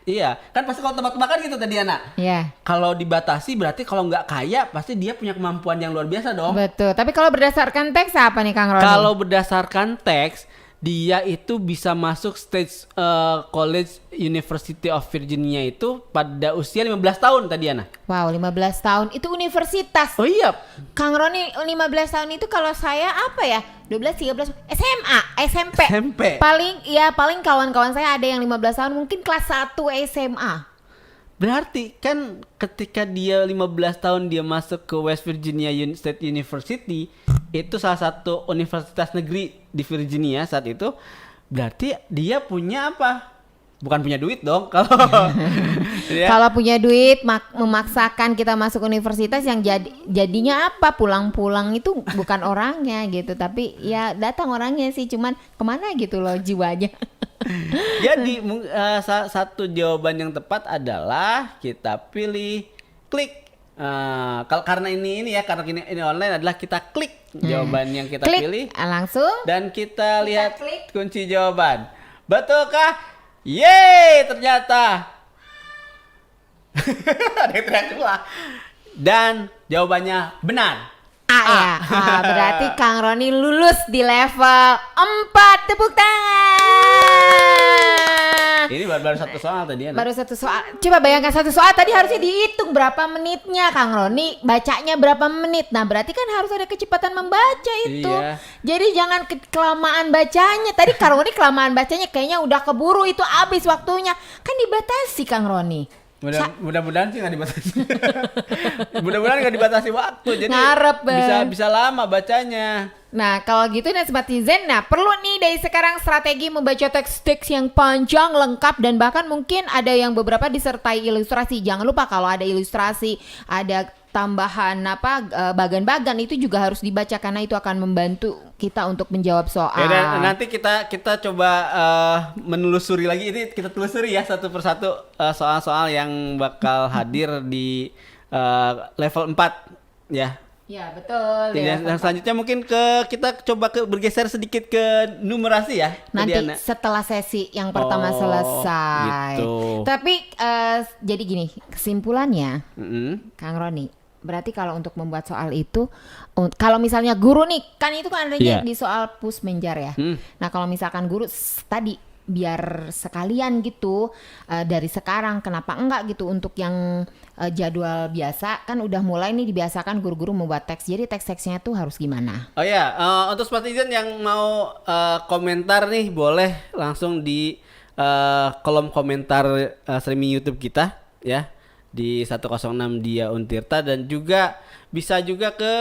iya, kan pasti kalau tebak-tebakan gitu tadi anak. Iya. Kalau dibatasi berarti kalau nggak kaya, pasti dia punya kemampuan yang luar biasa dong. Betul. Tapi kalau berdasarkan teks apa nih Kang Roni? Kalau berdasarkan teks, dia itu bisa masuk State College University of Virginia itu pada usia 15 tahun tadi Ana. Wow, 15 tahun itu universitas. Oh iya. Kang Roni 15 tahun itu kalau saya apa ya? 12, 13, SMA, SMP. Paling kawan-kawan saya ada yang 15 tahun mungkin kelas 1 SMA. Berarti kan ketika dia 15 tahun dia masuk ke West Virginia State University, itu salah satu universitas negeri di Virginia saat itu. Berarti dia punya apa? Bukan punya duit dong kalau Kalau punya duit memaksakan kita masuk universitas yang jadinya apa? Pulang-pulang itu bukan orangnya gitu, tapi ya datang orangnya sih, cuman kemana gitu loh jiwanya. Jadi satu jawaban yang tepat adalah kita pilih klik. Karena ini ya, karena ini online adalah kita klik jawaban yang kita pilih. Langsung. Dan kita lihat klik kunci jawaban. Betulkah? Yeay, ternyata. Ada yang teriak pula. Dan jawabannya benar. Ya. Berarti Kang Roni lulus di level 4. Tepuk tangan. Ini baru satu soal tadi ya. Baru satu soal. Coba bayangkan satu soal tadi harusnya dihitung berapa menitnya Kang Roni, bacanya berapa menit. Nah, berarti kan harus ada kecepatan membaca itu. Iya. Jadi jangan kelamaan bacanya. Tadi Kang Roni kelamaan bacanya kayaknya udah keburu itu habis waktunya. Kan dibatasi Kang Roni. Mudah-mudahan sih nggak dibatasi. Mudah-mudahan nggak dibatasi waktu, jadi ngarep, bisa lama bacanya. Nah kalau gitu Smartizen, nah perlu nih dari sekarang strategi membaca teks-teks yang panjang, lengkap, dan bahkan mungkin ada yang beberapa disertai ilustrasi. Jangan lupa kalau ada ilustrasi, ada tambahan bagan-bagan itu juga harus dibaca karena itu akan membantu kita untuk menjawab soal. Ya, nanti kita coba menelusuri lagi, ini kita telusuri ya satu persatu soal-soal yang bakal hadir di level 4 ya. Ya betul. Dan selanjutnya mungkin kita coba bergeser sedikit ke numerasi ya. Nanti setelah sesi yang pertama selesai. Gitu. Tapi jadi gini, kesimpulannya, Kang Roni, berarti kalau untuk membuat soal itu, kalau misalnya guru nih, kan itu kan adanya di soal Pusmenjar ya. Nah kalau misalkan guru tadi biar sekalian gitu dari sekarang, kenapa enggak gitu untuk yang jadwal biasa kan udah mulai nih dibiasakan guru-guru membuat teks. Jadi teks-teksnya tuh harus gimana? Oh ya, untuk Smartizen yang mau komentar nih boleh langsung di kolom komentar streaming YouTube kita ya di 106 Dia Untirta, dan juga bisa juga ke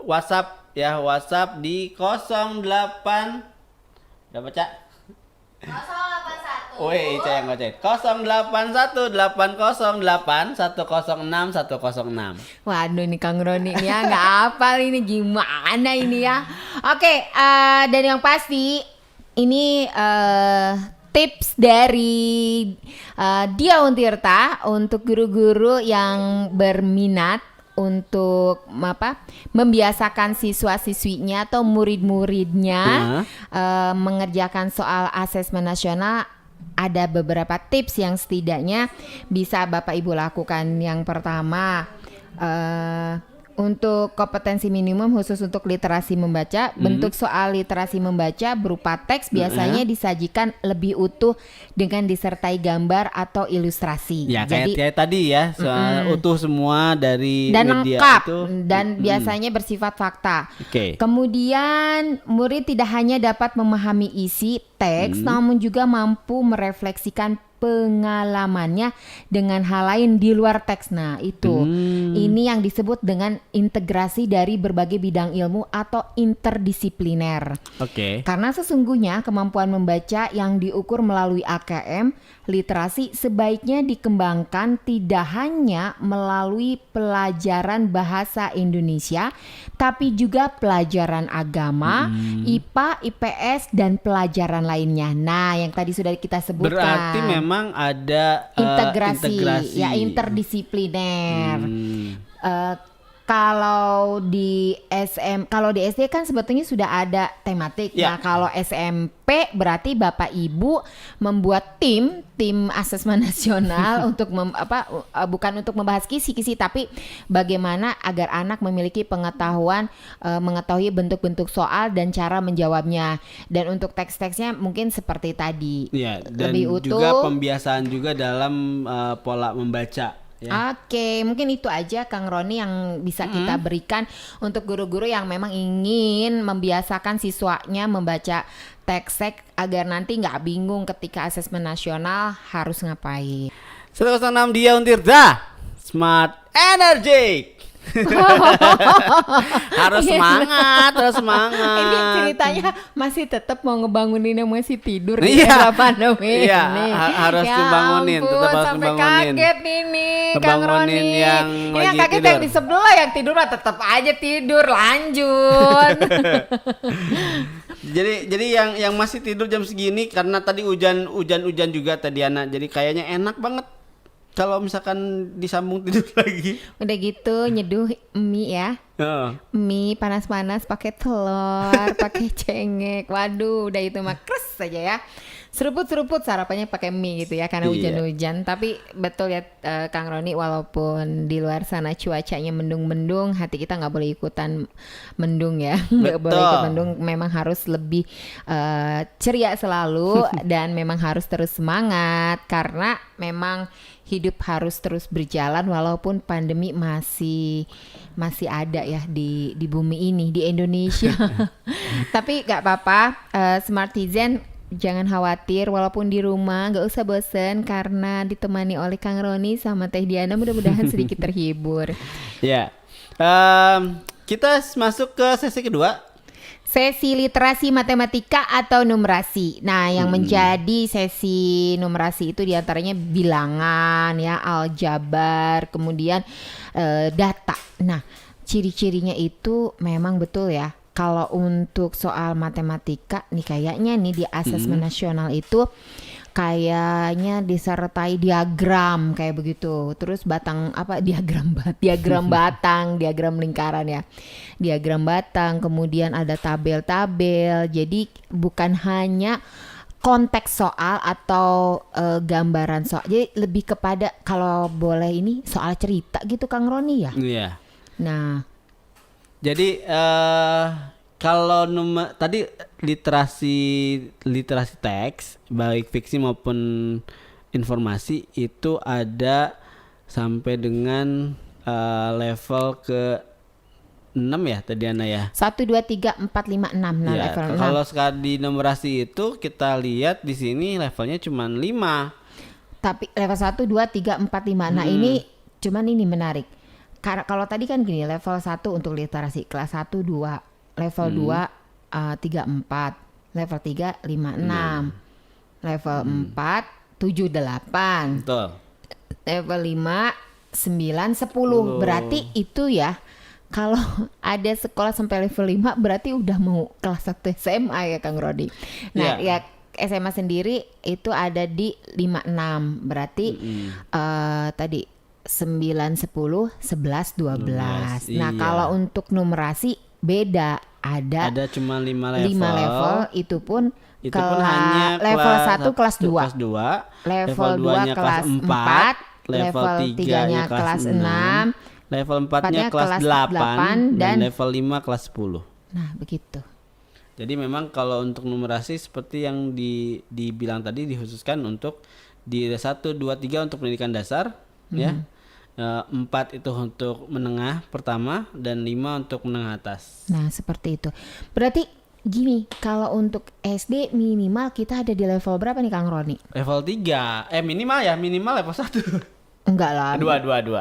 WhatsApp ya, WhatsApp di 08 berapa Cak? 081. Woi, saya ngoceh. 081808106106. Waduh ini Kang Roni ini ya nggak hafal ini, gimana ini ya. Oke, dan yang pasti ini tips dari Dia Untirta untuk guru-guru yang berminat untuk membiasakan siswa-siswinya atau murid-muridnya mengerjakan soal asesmen nasional. Ada beberapa tips yang setidaknya bisa Bapak Ibu lakukan. Yang pertama, untuk kompetensi minimum khusus untuk literasi membaca, bentuk soal literasi membaca berupa teks biasanya disajikan lebih utuh dengan disertai gambar atau ilustrasi. Ya, kayak tadi ya, soal utuh semua dari dan media lengkap itu. Dan biasanya bersifat fakta. Okay. Kemudian murid tidak hanya dapat memahami isi teks namun juga mampu merefleksikan pengalamannya dengan hal lain di luar teks. Nah, itu. Ini yang disebut dengan integrasi dari berbagai bidang ilmu atau interdisipliner. Oke. Karena sesungguhnya kemampuan membaca yang diukur melalui AKM, literasi sebaiknya dikembangkan tidak hanya melalui pelajaran bahasa Indonesia, tapi juga pelajaran agama, IPA, IPS, dan pelajaran lainnya. Nah, yang tadi sudah kita sebutkan. Berarti memang ada integrasi, integrasi. ya interdisipliner. Kalau di kalau di SD kan sebetulnya sudah ada tematik. Ya. Nah, kalau SMP berarti Bapak Ibu membuat tim asesmen nasional untuk bukan untuk membahas kisi-kisi, tapi bagaimana agar anak memiliki pengetahuan mengetahui bentuk-bentuk soal dan cara menjawabnya. Dan untuk teks-teksnya mungkin seperti tadi. Ya, dan lebih utuh. juga pembiasaan juga dalam pola membaca. Ya. Oke, mungkin itu aja Kang Roni yang bisa kita berikan untuk guru-guru yang memang ingin membiasakan siswanya membaca teks agar nanti nggak bingung ketika asesmen nasional harus ngapain. 106 dia Untirta Smart Energy. harus semangat. Ini ceritanya masih tetap mau ngebangunin yang masih tidur Iya. di era pandemi Iya, ini. harus dibangunin, ampun, tetap harus sampai dibangunin. kaget ini Kang Ngebangunin Roni. yang Ini lagi yang kaget tidur. yang di sebelah, yang tidur mah tetap aja tidur, lanjut. Jadi yang masih tidur jam segini karena tadi hujan juga tadi Ana. Jadi kayaknya enak banget kalau misalkan disambung tidur lagi. Udah gitu nyeduh mie ya. Heeh. Mie panas-panas pakai telur, pakai cengek. Waduh, udah itu mah kres saja ya. Seruput-seruput sarapannya pakai mie gitu ya karena Iya. hujan-hujan. Tapi betul ya Kang Roni, walaupun di luar sana cuacanya mendung-mendung, hati kita nggak boleh ikutan mendung ya. Nggak boleh ikut mendung, memang harus lebih ceria selalu dan memang harus terus semangat karena memang hidup harus terus berjalan walaupun pandemi masih ada ya di bumi ini, di Indonesia. Tapi nggak apa-apa, Smartizen jangan khawatir, walaupun di rumah nggak usah bosen karena ditemani oleh Kang Roni sama Teh Diana, mudah-mudahan sedikit terhibur. Ya. Kita masuk ke sesi kedua. Sesi literasi matematika atau numerasi. Nah, yang menjadi sesi numerasi itu diantaranya bilangan, ya, aljabar, kemudian data. Nah, ciri-cirinya itu memang betul ya. Kalau untuk soal matematika nih kayaknya nih di asesmen nasional itu kayaknya disertai diagram kayak begitu. Terus diagram batang, diagram lingkaran ya. Diagram batang, kemudian ada tabel-tabel. Jadi bukan hanya konteks soal atau gambaran soal. Jadi lebih kepada kalau boleh ini soal cerita gitu Kang Roni ya. Iya. Nah, Jadi kalau tadi literasi teks baik fiksi maupun informasi itu ada sampai dengan level ke 6 ya tadi Ana ya. 1 2 3 4 5 6. Nah, Ya, level 6. kalau sekarang di numerasi itu kita lihat di sini levelnya cuma 5. Tapi level 1 2 3 4 5. Nah, ini cuman ini menarik. Karena kalau tadi kan gini, level 1 untuk literasi kelas 1 2, level 2 3 4, level 3 5 6. Level 4 7 8. Betul. Level 5 9 10. Berarti itu ya. Kalau ada sekolah sampai level 5 berarti udah mau kelas 1 SMA ya Kang Rodi. Nah, ya SMA sendiri itu ada di 56. Berarti tadi 9, 10, 11, 12. Nah, iya. kalau untuk numerasi beda. Ada Cuma 5 level. 5 level itu pun hanya level 1 kelas 2. Kelas 2. Level 2 kelas 4. Level 3-nya kelas 6. Level 4-nya kelas 8 dan level 5 kelas 10. Nah, begitu. Jadi memang kalau untuk numerasi seperti yang dibilang tadi dikhususkan untuk di 1, 2, 3 untuk pendidikan dasar ya. 4 itu untuk menengah pertama dan 5 untuk menengah atas. Nah, seperti itu. Berarti Gini, kalau untuk SD minimal kita ada di level berapa nih Kang Roni? Level 3. Minimal level 1. Enggak lah.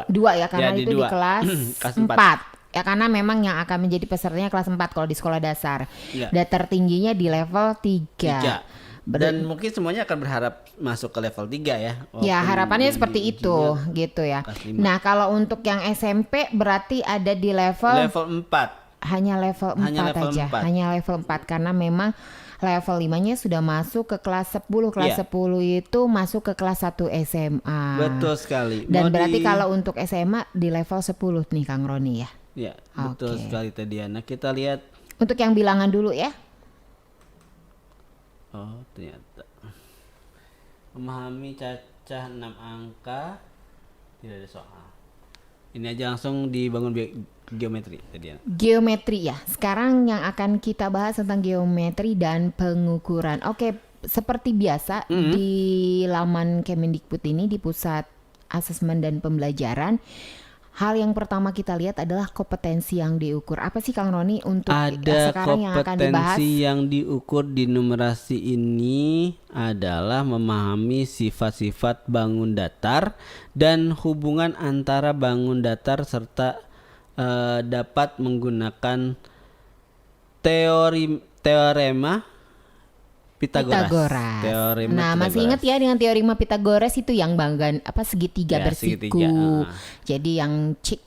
Dua ya, karena Jadi itu di dua. kelas Kelas 4. Ya karena memang yang akan menjadi pesertanya kelas 4 kalau di sekolah dasar. Iya. Dan tertingginya di level 3. 3. Dan mungkin semuanya akan berharap masuk ke level 3 ya. Ya Walaupun harapannya di seperti itu gitu ya. kelas 5. Nah kalau untuk yang SMP berarti ada di level 4. hanya level 4 aja. Hanya level 4 karena memang level 5-nya sudah masuk ke kelas 10. Kelas 10 itu masuk ke kelas 1 SMA. Betul sekali. Dan berarti kalau untuk SMA di level 10 nih Kang Roni ya. Ya, betul sekali Tadiana. Kita lihat. Untuk yang bilangan dulu ya. Oh, ternyata. Memahami cacah 6 angka tidak ada soal. Ini aja langsung dibangun geometri Tadiana. Geometri ya. Sekarang yang akan kita bahas tentang geometri dan pengukuran. Oke, seperti biasa di laman Kemendikbud ini di Pusat Asesmen dan Pembelajaran, hal yang pertama kita lihat adalah kompetensi yang diukur. Apa sih Kang Roni untuk sekarang yang akan dibahas? Kompetensi yang diukur di numerasi ini adalah memahami sifat-sifat bangun datar dan hubungan antara bangun datar serta dapat menggunakan teorema Pitagoras. Masih ingat ya dengan teorema Pitagoras itu yang segitiga bersiku. Jadi yang C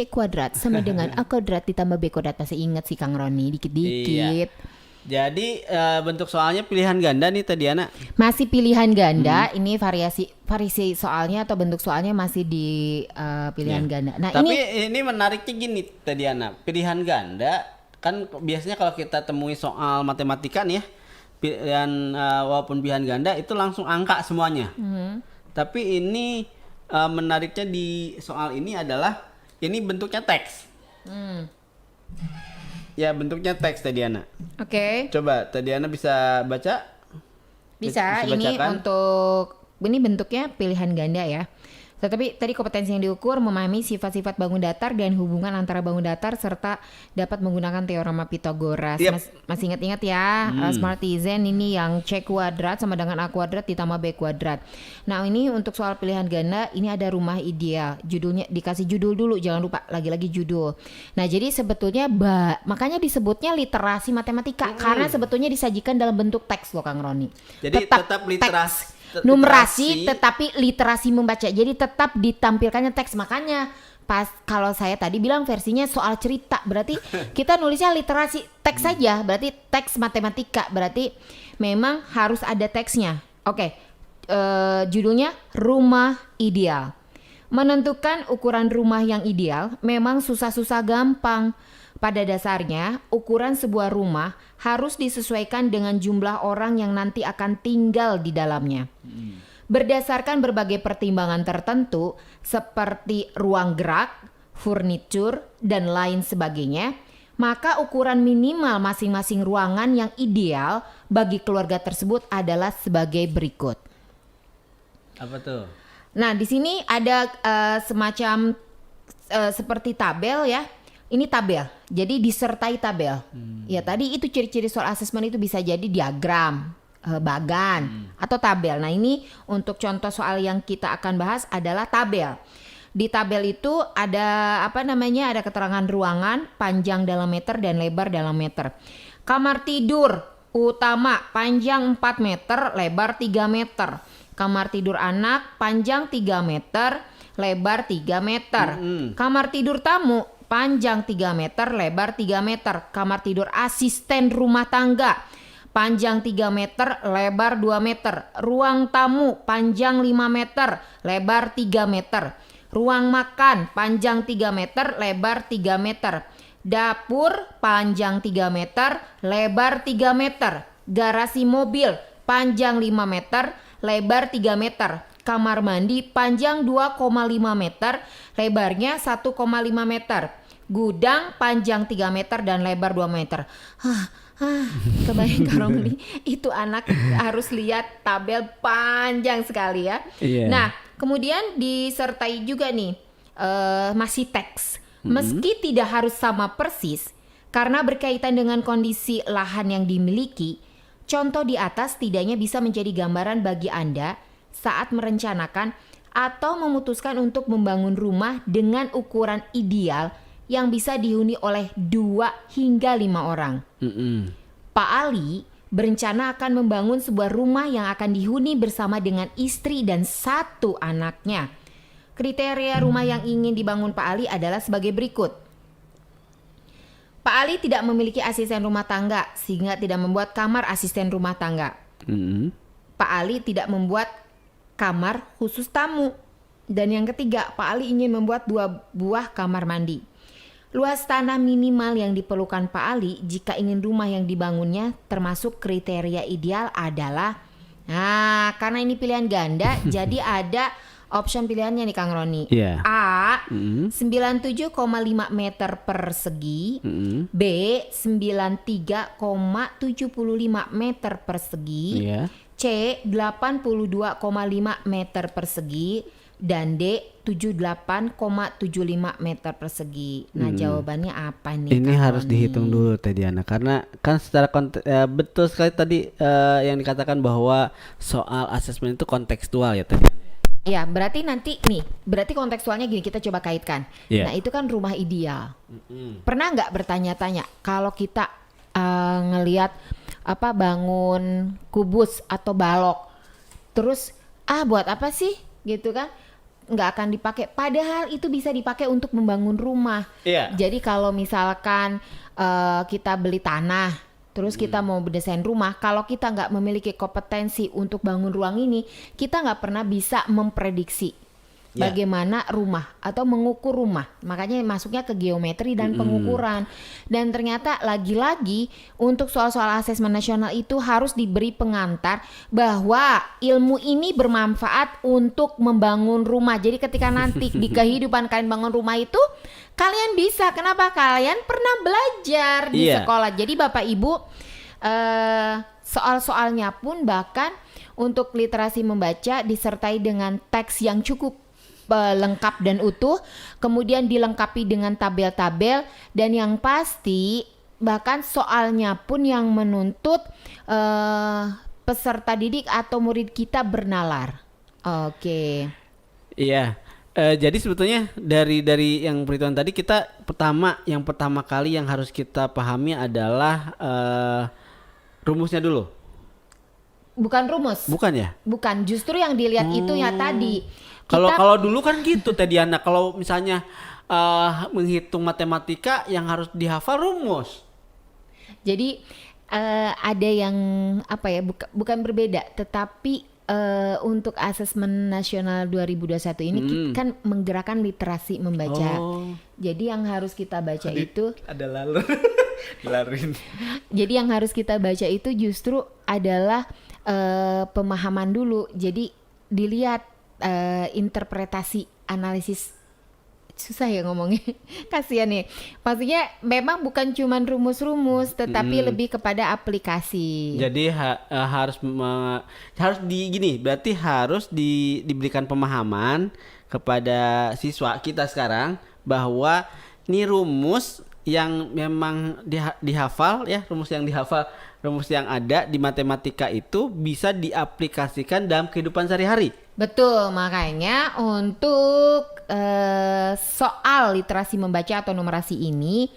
kuadrat sama dengan A kuadrat ditambah B kuadrat. Masih ingat sih Kang Roni dikit-dikit. Iya. Jadi bentuk soalnya pilihan ganda nih Tadiana. Masih pilihan ganda. Ini variasi soalnya atau bentuk soalnya masih di pilihan ganda. Nah, tapi ini menariknya gini Tadiana. Pilihan ganda kan biasanya kalau kita temui soal matematika nih ya, pilihan walaupun pilihan ganda itu langsung angka semuanya. Tapi ini menariknya di soal ini adalah ini bentuknya teks. Ya bentuknya teks Tadiana. Oke. Coba Tadiana bisa baca? Bisa ini ini bentuknya pilihan ganda ya. Tetapi tadi kompetensi yang diukur memahami sifat-sifat bangun datar dan hubungan antara bangun datar serta dapat menggunakan teorema Pitagoras. Masih ingat-ingat ya, Smartizen ini yang C kuadrat sama dengan A kuadrat ditambah B kuadrat. Nah ini untuk soal pilihan ganda ini ada rumah ideal. Judulnya dikasih judul dulu, jangan lupa lagi-lagi judul. Nah jadi sebetulnya makanya disebutnya literasi matematika karena sebetulnya disajikan dalam bentuk teks loh Kang Roni. Jadi tetap literasi. Numerasi tetapi literasi membaca. Jadi tetap ditampilkannya teks. Makanya pas kalau saya tadi bilang versinya soal cerita, berarti kita nulisnya literasi teks saja. Berarti teks matematika. Berarti memang harus ada teksnya. Oke. Judulnya rumah ideal. Menentukan ukuran rumah yang ideal memang susah-susah gampang. Pada dasarnya, ukuran sebuah rumah harus disesuaikan dengan jumlah orang yang nanti akan tinggal di dalamnya. Berdasarkan berbagai pertimbangan tertentu seperti ruang gerak, furnitur, dan lain sebagainya, maka ukuran minimal masing-masing ruangan yang ideal bagi keluarga tersebut adalah sebagai berikut. Apa tuh? Nah, di sini ada semacam seperti tabel ya. Ini tabel, jadi disertai tabel. Ya tadi itu ciri-ciri soal asesmen itu bisa jadi diagram, bagan, atau tabel. Nah ini untuk contoh soal yang kita akan bahas adalah tabel. Di tabel itu ada ada keterangan ruangan, panjang dalam meter dan lebar dalam meter. Kamar tidur utama panjang 4 meter, lebar 3 meter. Kamar tidur anak panjang 3 meter, lebar 3 meter. Kamar tidur tamu panjang 3 meter, lebar 3 meter. Kamar tidur asisten rumah tangga panjang 3 meter, lebar 2 meter. Ruang tamu panjang 5 meter, lebar 3 meter. Ruang makan panjang 3 meter, lebar 3 meter. Dapur panjang 3 meter, lebar 3 meter. Garasi mobil panjang 5 meter, lebar 3 meter. Kamar mandi panjang 2,5 meter, lebarnya 1,5 meter. Gudang panjang 3 meter dan lebar 2 meter. Kebayang Kang Roni, itu anak harus lihat tabel panjang sekali ya. Nah, kemudian disertai juga nih masih teks. Meski tidak harus sama persis, Karena berkaitan dengan kondisi lahan yang dimiliki, contoh di atas setidaknya bisa menjadi gambaran bagi Anda saat merencanakan atau memutuskan untuk membangun rumah dengan ukuran ideal yang bisa dihuni oleh 2 hingga 5 orang. Pak Ali berencana akan membangun sebuah rumah yang akan dihuni bersama dengan istri dan 1 anaknya. Kriteria rumah yang ingin dibangun Pak Ali adalah sebagai berikut. Pak Ali tidak memiliki asisten rumah tangga sehingga tidak membuat kamar asisten rumah tangga. Pak Ali tidak membuat kamar khusus tamu. Dan yang ketiga, Pak Ali ingin membuat 2 buah kamar mandi. Luas tanah minimal yang diperlukan Pak Ali jika ingin rumah yang dibangunnya termasuk kriteria ideal adalah, nah karena ini pilihan ganda jadi ada option pilihannya nih Kang Roni. A 97,5 meter persegi, B 93,75 meter persegi, C 82,5 meter persegi, dan D 78,75 meter persegi. Nah jawabannya apa nih? Ini Kak harus Roni? dihitung dulu Teh Diana, karena kan secara betul sekali tadi yang dikatakan bahwa soal asesmen itu kontekstual ya Teh Diana. Ya berarti nanti nih, berarti kontekstualnya gini, kita coba kaitkan. Nah itu kan rumah ideal. Pernah nggak bertanya-tanya kalau kita ngelihat bangun kubus atau balok, terus buat apa sih gitu kan? Nggak akan dipakai, padahal itu bisa dipakai untuk membangun rumah. Jadi kalau misalkan kita beli tanah, terus kita mau mendesain rumah, kalau kita nggak memiliki kompetensi untuk bangun ruang ini, kita nggak pernah bisa memprediksi bagaimana rumah atau mengukur rumah. Makanya masuknya ke geometri dan pengukuran. Dan ternyata lagi-lagi untuk soal-soal asesmen nasional itu harus diberi pengantar bahwa ilmu ini bermanfaat untuk membangun rumah. Jadi ketika nanti di kehidupan kalian bangun rumah itu, kalian bisa. Kenapa? Kalian pernah belajar di sekolah. Jadi Bapak Ibu, soal-soalnya pun bahkan untuk literasi membaca disertai dengan teks yang cukup lengkap dan utuh, kemudian dilengkapi dengan tabel-tabel, dan yang pasti bahkan soalnya pun yang menuntut peserta didik atau murid kita bernalar. Oke. Iya. Jadi sebetulnya dari yang perhitungan tadi, yang pertama kali yang harus kita pahami adalah rumusnya dulu. Bukan rumus. Bukan ya? Bukan, justru yang dilihat itu ya tadi. Kalau dulu kan gitu Teh Diana, kalau misalnya menghitung matematika yang harus dihafal rumus. Jadi ada yang bukan berbeda, tetapi untuk asesmen nasional 2021 ini kan menggerakkan literasi membaca. Jadi yang harus kita baca itu ada lalurin. Jadi yang harus kita baca itu justru adalah pemahaman dulu. Jadi dilihat interpretasi, analisis. Susah ya ngomongnya. Kasihan nih. Maksudnya memang bukan cuman rumus-rumus, tetapi lebih kepada aplikasi. Jadi berarti harus diberikan pemahaman kepada siswa kita sekarang bahwa ini rumus yang memang dihafal ya, rumus yang ada di matematika itu bisa diaplikasikan dalam kehidupan sehari-hari. Betul, makanya untuk soal literasi membaca atau numerasi ini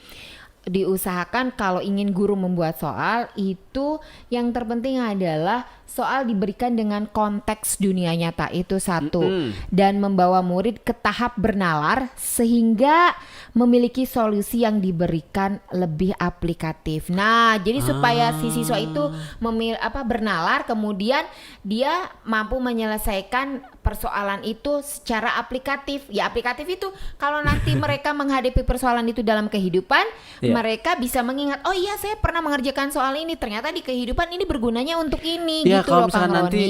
diusahakan kalau ingin guru membuat soal itu yang terpenting adalah soal diberikan dengan konteks dunia nyata, itu satu, dan membawa murid ke tahap bernalar sehingga memiliki solusi yang diberikan lebih aplikatif. Nah, jadi supaya si siswa itu bernalar, kemudian dia mampu menyelesaikan persoalan itu secara aplikatif. Ya aplikatif itu kalau nanti mereka menghadapi persoalan itu dalam kehidupan, mereka bisa mengingat, oh iya saya pernah mengerjakan soal ini, ternyata di kehidupan ini bergunanya untuk ini. Ya, gitu kalau loh, misalkan nanti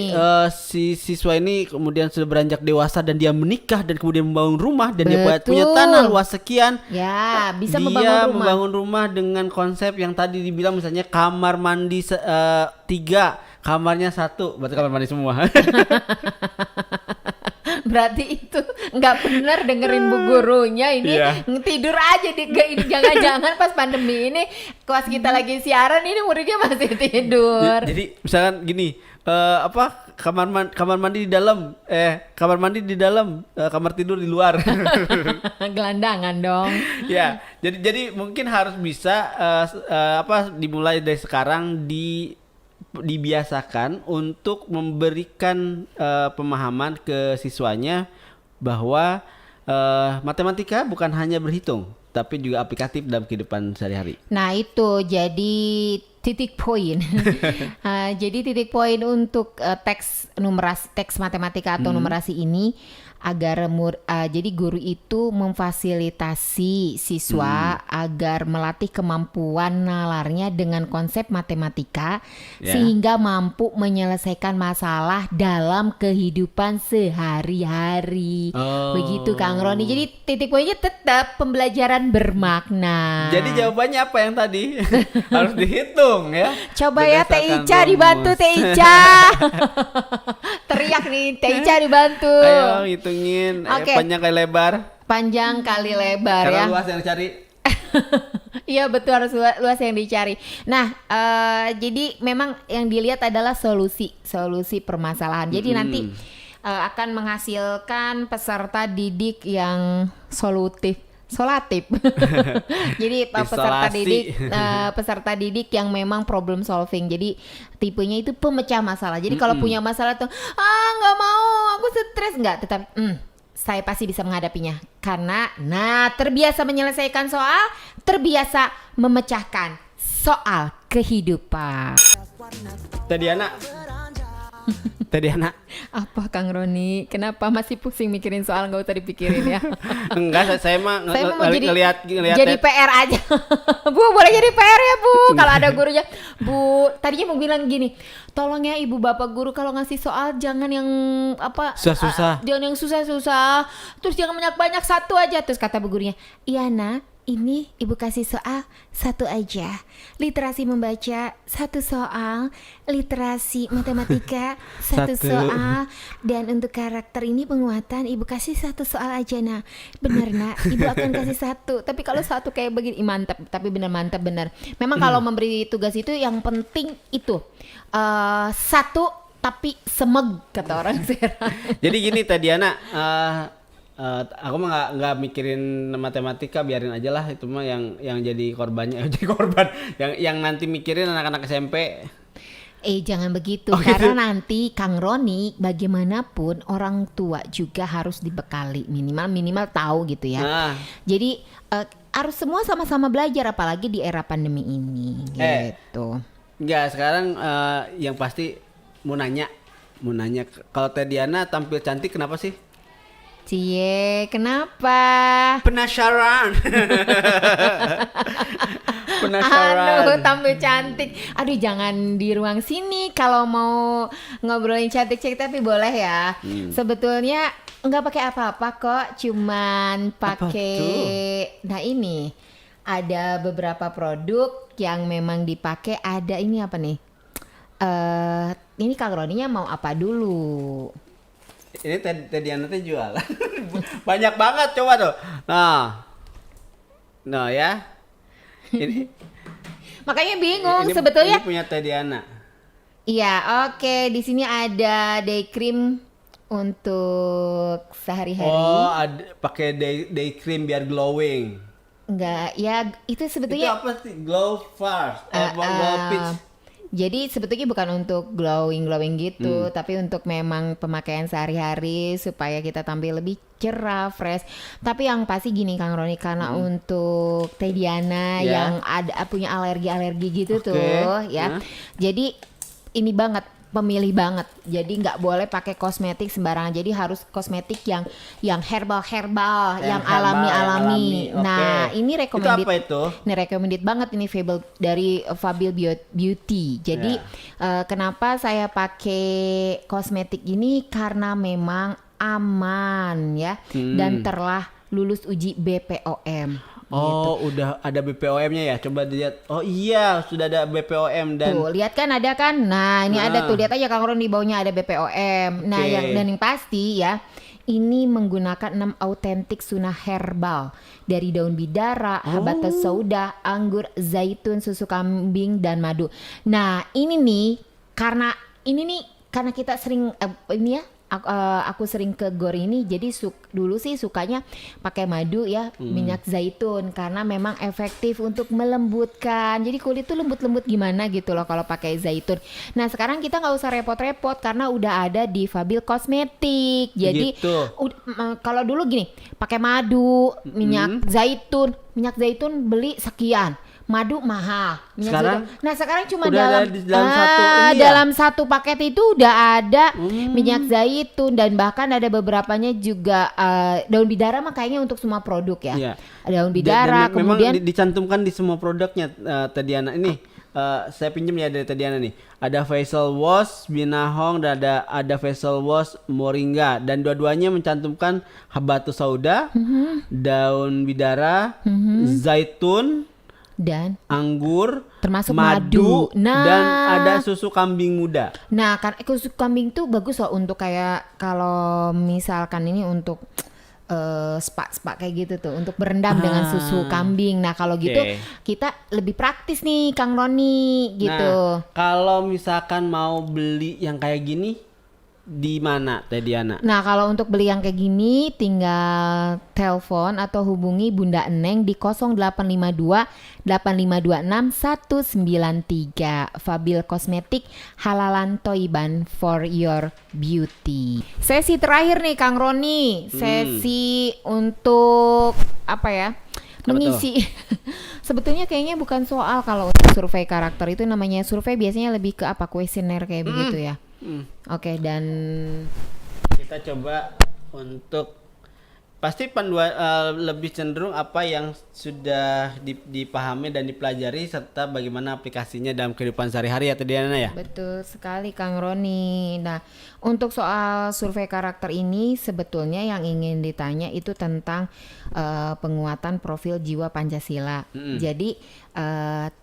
si siswa ini kemudian sudah beranjak dewasa dan dia menikah dan kemudian membangun rumah dan dia punya tanah luas sekian, ya bisa dia membangun rumah dengan konsep yang tadi dibilang, misalnya kamar mandi 3, kamarnya 1, berarti kamar mandi semua. Berarti itu nggak benar dengerin bu gurunya ini Iya. tidur aja ini jangan-jangan pas pandemi ini kelas kita lagi siaran ini muridnya masih tidur. Jadi misalkan gini, kamar mandi di dalam, kamar kamar tidur di luar. Gelandangan dong. Ya, jadi mungkin harus bisa dimulai dari sekarang dibiasakan untuk memberikan pemahaman ke siswanya bahwa matematika bukan hanya berhitung, tapi juga aplikatif dalam kehidupan sehari-hari. Nah itu jadi titik poin. Jadi titik poin untuk teks matematika atau numerasi ini agar jadi guru itu memfasilitasi siswa agar melatih kemampuan nalarnya dengan konsep matematika sehingga mampu menyelesaikan masalah dalam kehidupan sehari-hari. Begitu Kang Roni. Jadi titik poinnya tetap pembelajaran bermakna. Jadi jawabannya apa yang tadi? Harus dihitung ya. Coba ya Teh Berdasarkan Ica dibantu rumus. Teh Ica. Teriak nih Teh Ica dibantu. Ayo hitungin Oke. panjang kali lebar. Panjang kali lebar Karena ya. luas yang dicari. Iya betul harus luas yang dicari. Nah jadi memang yang dilihat adalah solusi permasalahan. Jadi nanti akan menghasilkan peserta didik yang solatif. Jadi peserta didik yang memang problem solving. Jadi tipenya itu pemecah masalah. Jadi kalau punya masalah tuh nggak mau, aku stres nggak, tetapi saya pasti bisa menghadapinya karena terbiasa menyelesaikan soal, terbiasa memecahkan soal kehidupan. Tadi anak Apa Kang Roni? Kenapa masih pusing mikirin soal, nggak usah dipikirin ya? enggak, saya mah Saya mau ngelihat jadi PR aja. Bu boleh jadi PR ya Bu kalau ada gurunya. Bu tadinya mau bilang gini, tolong ya ibu bapak guru kalau ngasih soal jangan yang Susah-susah. jangan yang susah-susah, terus jangan banyak-banyak, satu aja. Terus kata bu gurunya, iya nak, ini ibu kasih soal satu aja, literasi membaca satu soal, literasi matematika satu Satu. soal, dan untuk karakter ini penguatan ibu kasih satu soal aja. Nah bener nak, ibu akan kasih satu. Tapi kalau satu kayak begini mantap, tapi mantap bener. Memang kalau memberi tugas itu yang penting itu satu tapi semeg kata orang Serang. Jadi gini Tadiana, aku mah nggak mikirin matematika, biarin aja lah, itu mah yang jadi korbannya jadi korban yang nanti mikirin anak-anak SMP. Jangan begitu, Oh, karena gitu? nanti Kang Roni bagaimanapun orang tua juga harus dibekali minimal tahu gitu ya. Nah, Jadi harus semua sama-sama belajar, apalagi di era pandemi ini gitu. nggak, sekarang yang pasti mau nanya kalau Tediana tampil cantik kenapa sih? Cie, kenapa? Penasaran. Aduh, tampil cantik. Aduh, jangan di ruang sini kalau mau ngobrolin cantik-cantik, tapi boleh ya. Sebetulnya nggak pakai apa-apa kok, cuman pakai. Nah ini ada beberapa produk yang memang dipakai. Ada ini apa nih? Ini Kang Roninya mau apa dulu? Ini Tediana teh jualan. Banyak banget, coba tuh. Nah ya. Ini Makanya bingung ini sebetulnya. Ini punya Tediana. Iya, oke. Di sini ada day cream untuk sehari-hari. Oh, ada pakai day cream biar glowing. Enggak, ya itu Itu sebetulnya apa sih? Glow fast. Glow peach. jadi sebetulnya bukan untuk glowing gitu, tapi untuk memang pemakaian sehari-hari supaya kita tampil lebih cerah, fresh. Tapi yang pasti gini Kang Roni, karena untuk Teh Diana yang ada punya alergi gitu tuh ya. Jadi ini banget, pemilih banget. Jadi nggak boleh pakai kosmetik sembarangan. Jadi harus kosmetik yang herbal, yang alami. Nah, ini recommended. Itu apa itu? Ini recommended banget ini dari Fabil Beauty. Jadi kenapa saya pakai kosmetik ini, karena memang aman ya dan telah lulus uji BPOM. Oh, udah ada BPOM-nya ya? Coba dilihat. Oh iya, sudah ada BPOM dan Tuh, lihat kan ada kan? Nah, ini ada tuh, lihat aja Kang Ron di bawahnya ada BPOM. Nah, yang pasti ya, ini menggunakan 6 autentik sunnah herbal dari daun bidara, habatus sauda, anggur, zaitun, susu kambing dan madu. Nah, ini nih karena kita sering aku sering ke GOR ini, jadi dulu sih sukanya pakai madu ya, minyak zaitun karena memang efektif untuk melembutkan. Jadi kulit tuh lembut-lembut gimana gitu loh kalau pakai zaitun. Nah sekarang kita nggak usah repot-repot karena udah ada di Fabil Kosmetik. Jadi Gitu. kalau dulu gini, pakai madu, minyak zaitun beli sekian. Madu mahal. Sekarang Nah sekarang cuma udah dalam ada dalam satu ini ya? dalam satu paket itu udah ada minyak zaitun dan bahkan ada beberapanya juga daun bidara mah kayaknya untuk semua produk ya. Iya. Daun bidara Dan kemudian memang dicantumkan di semua produknya. Tadiana ini saya pinjam ya dari Tadiana nih. Ada facial wash Binahong dan ada facial wash Moringa dan dua-duanya mencantumkan habatus sauda, daun bidara, zaitun, dan anggur, termasuk madu. Nah, dan ada susu kambing muda. Nah, kan susu kambing tuh bagus loh untuk kayak kalau misalkan ini untuk spa kayak gitu tuh untuk berendam dengan susu kambing. Nah, kalau gitu kita lebih praktis nih Kang Roni gitu. Nah, kalau misalkan mau beli yang kayak gini di mana Teh Diana? Nah, kalau untuk beli yang kayak gini tinggal telepon atau hubungi Bunda Eneng di 0852 8526 193. Fabil Kosmetik, halalan Toiban for your beauty. Sesi terakhir nih Kang Roni, sesi untuk apa ya? Mengisi. Sebetulnya kayaknya bukan soal kalau untuk survei karakter itu namanya survei biasanya lebih ke apa kuesioner kayak begitu ya. Oke, dan kita coba untuk pasti panduan lebih cenderung apa yang sudah dipahami dan dipelajari serta bagaimana aplikasinya dalam kehidupan sehari-hari ya Teh Diana ya. betul sekali Kang Roni. Nah, untuk soal survei karakter ini sebetulnya yang ingin ditanya itu tentang penguatan profil jiwa Pancasila. Jadi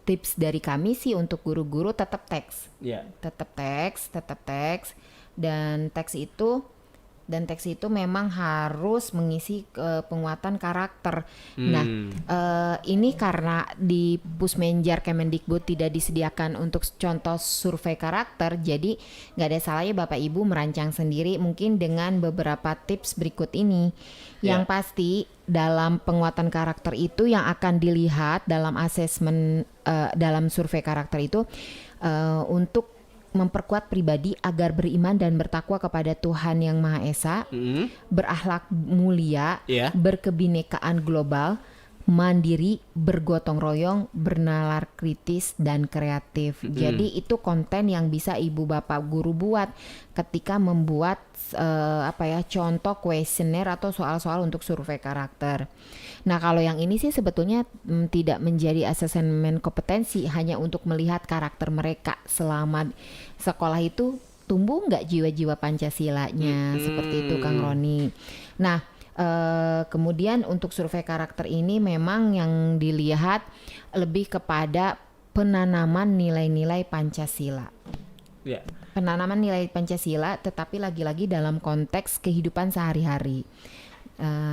tips dari kami sih untuk guru-guru tetap teks. Iya. Tetap teks dan teks itu memang harus mengisi penguatan karakter. Nah, ini karena di Pusmenjar Kemendikbud tidak disediakan untuk contoh survei karakter, jadi nggak ada salahnya Bapak Ibu merancang sendiri mungkin dengan beberapa tips berikut ini. Yang pasti dalam penguatan karakter itu yang akan dilihat dalam asesmen dalam survei karakter itu untuk memperkuat pribadi agar beriman dan bertakwa kepada Tuhan Yang Maha Esa, berakhlak mulia, berkebinekaan global, mandiri, bergotong royong, bernalar kritis dan kreatif. Jadi itu konten yang bisa ibu bapak guru buat ketika membuat contoh kuesioner atau soal-soal untuk survei karakter. Nah kalau yang ini sih sebetulnya tidak menjadi asesmen kompetensi, hanya untuk melihat karakter mereka selama sekolah itu tumbuh nggak jiwa-jiwa Pancasilanya, seperti itu Kang Roni. Nah kemudian untuk survei karakter ini memang yang dilihat lebih kepada penanaman nilai-nilai Pancasila. Ya. Penanaman nilai Pancasila tetapi lagi-lagi dalam konteks kehidupan sehari-hari.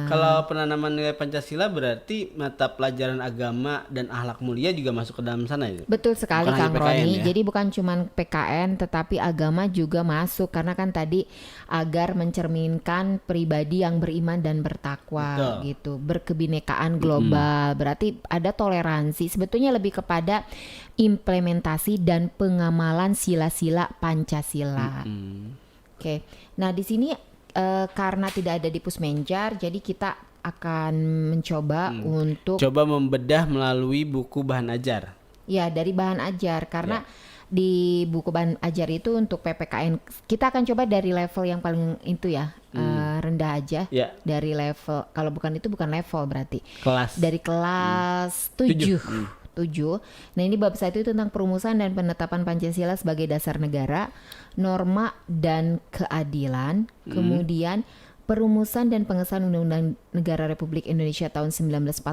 Kalau penanaman nilai Pancasila berarti mata pelajaran agama dan akhlak mulia juga masuk ke dalam sana ya? Betul sekali Bukan Kang hanya PKN Roni. ya? Jadi bukan cuma PKN tetapi agama juga masuk karena kan tadi agar mencerminkan pribadi yang beriman dan bertakwa. Betul. Gitu. Berkebinekaan global. Berarti ada toleransi. Sebetulnya lebih kepada implementasi dan pengamalan sila-sila Pancasila. Oke. Nah, di sini karena tidak ada di Pusmenjar, jadi kita akan mencoba untuk Coba membedah melalui buku bahan ajar. ya dari bahan ajar karena di buku bahan ajar itu untuk PPKN kita akan coba dari level yang paling itu ya rendah aja. Ya. Dari level kalau bukan itu bukan level berarti Kelas. dari kelas 7. 7. Nah ini bab 1 itu tentang perumusan dan penetapan Pancasila sebagai dasar negara, norma dan keadilan, kemudian perumusan dan pengesahan Undang-Undang Negara Republik Indonesia tahun 1945,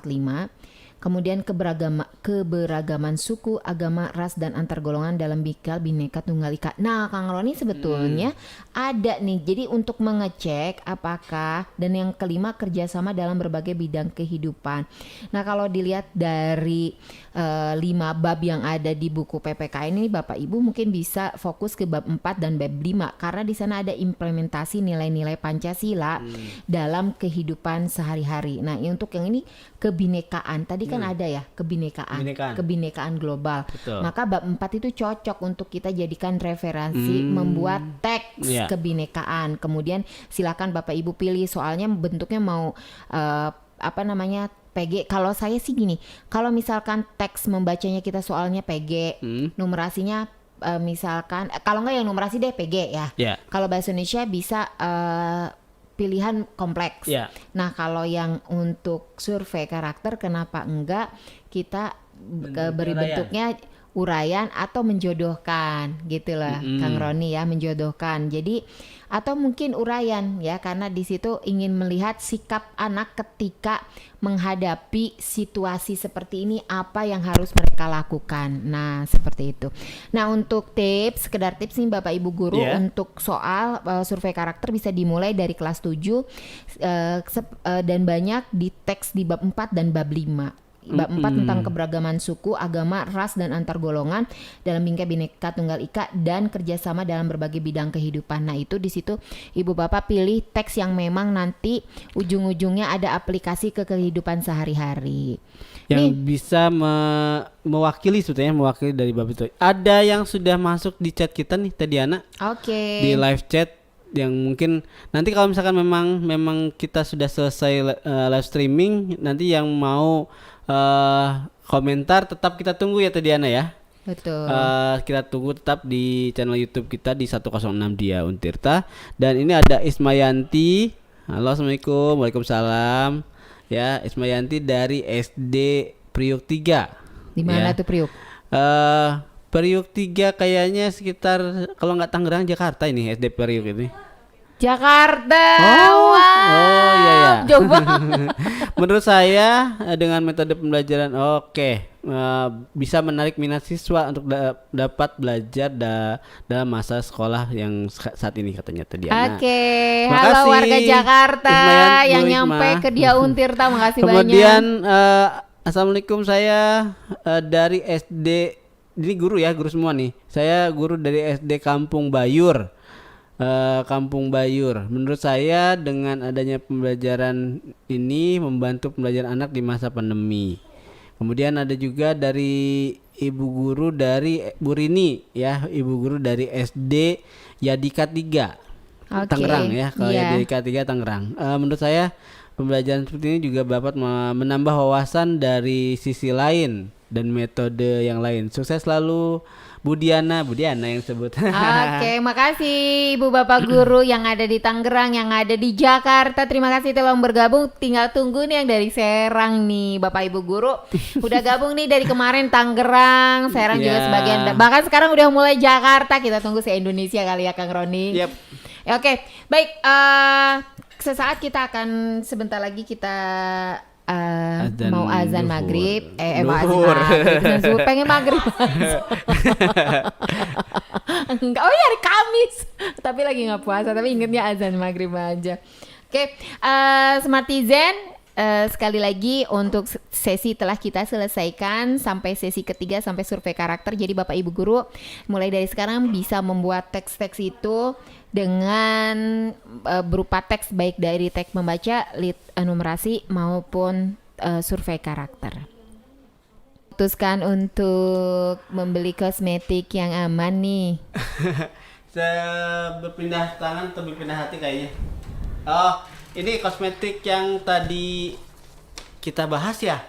kemudian keberagaman suku, agama, ras dan antar golongan dalam Bhinneka Tunggal Ika. Nah, Kang Roni sebetulnya ada nih. Jadi untuk mengecek apakah, dan yang kelima kerjasama dalam berbagai bidang kehidupan. Nah, kalau dilihat dari 5 bab yang ada di buku PPK ini, Bapak Ibu mungkin bisa fokus ke bab 4 dan bab 5 karena di sana ada implementasi nilai-nilai Pancasila dalam kehidupan sehari-hari. Nah, untuk yang ini kebinekaan. Tadi kan ada ya kebinekaan global. Betul. Maka bab 4 itu cocok untuk kita jadikan referensi membuat teks kebinekaan. Kemudian silakan Bapak Ibu pilih, soalnya bentuknya mau PG. Kalau saya sih gini, kalau misalkan teks membacanya kita soalnya PG, numerasinya misalkan kalau enggak yang numerasi deh PG ya. Kalau bahasa Indonesia bisa pilihan kompleks. Nah, kalau yang untuk survei karakter kenapa enggak kita beri bentuknya uraian atau menjodohkan gitu lah, Kang Roni ya, menjodohkan. Jadi atau mungkin uraian ya, karena di situ ingin melihat sikap anak ketika menghadapi situasi seperti ini, apa yang harus mereka lakukan. Nah, seperti itu. Nah, untuk tips, sekedar tips nih Bapak Ibu guru untuk soal survei karakter bisa dimulai dari kelas 7 dan banyak di teks di bab 4 dan bab 5. Bab 4 tentang keberagaman suku, agama, ras dan antar golongan dalam Bhinneka Tunggal Ika dan kerjasama dalam berbagai bidang kehidupan. Nah, itu di situ Ibu Bapak pilih teks yang memang nanti ujung-ujungnya ada aplikasi ke kehidupan sehari-hari. Yang bisa mewakili sebetulnya, mewakili dari bab itu. Ada yang sudah masuk di chat kita nih tadi Ana. Oke. Di live chat yang mungkin nanti kalau misalkan memang kita sudah selesai live streaming, nanti yang mau komentar tetap kita tunggu ya Tediana ya. Betul. Kita tunggu tetap di channel YouTube kita di 106 Dia Untirta. Dan ini ada Ismayanti. Halo, assalamualaikum. Waalaikumsalam. Ya, Ismayanti dari SD Priuk 3. Di mana tuh Priuk? Priuk 3 kayaknya sekitar, kalau nggak Tangerang, Jakarta ini SD Priuk ini. Jakarta. Oh iya. Jauh banget. Menurut saya dengan metode pembelajaran bisa menarik minat siswa untuk dapat belajar dalam masa sekolah yang saat ini katanya tadi Ana. Halo warga Jakarta yang nyampe ke Dia Untirta, makasih banyak. Kemudian assalamualaikum, saya dari SD, ini guru semua nih. Saya guru dari SD Kampung Bayur. Menurut saya dengan adanya pembelajaran ini membantu pembelajaran anak di masa pandemi. Kemudian ada juga dari ibu guru dari Bu Rini ya, ibu guru dari SD Yadika 3 Tangerang ya, kalau Yadika 3 Tangerang. Menurut saya pembelajaran seperti ini juga dapat menambah wawasan dari sisi lain dan metode yang lain. Sukses selalu Bu Diana yang sebut. Makasih Ibu Bapak Guru yang ada di Tangerang, yang ada di Jakarta. Terima kasih telah bergabung. Tinggal tunggu nih yang dari Serang nih, Bapak Ibu Guru. Udah gabung nih dari kemarin Tangerang, Serang juga sebagian. Bahkan sekarang udah mulai Jakarta. Kita tunggu se-Indonesia kali ya Kang Roni. Baik. Sesaat kita akan sebentar lagi kita mau azan maghrib, pengen maghrib. Enggak, hari Kamis, tapi lagi nggak puasa, tapi ingetnya azan maghrib aja. Smartizen, sekali lagi untuk sesi telah kita selesaikan sampai sesi ketiga sampai survei karakter. Jadi Bapak Ibu Guru mulai dari sekarang bisa membuat teks-teks itu dengan berupa teks baik dari teks membaca, numerasi maupun survei karakter. Putuskan untuk membeli kosmetik yang aman nih. Saya berpindah tangan atau berpindah hati kayaknya. Ini kosmetik yang tadi kita bahas ya.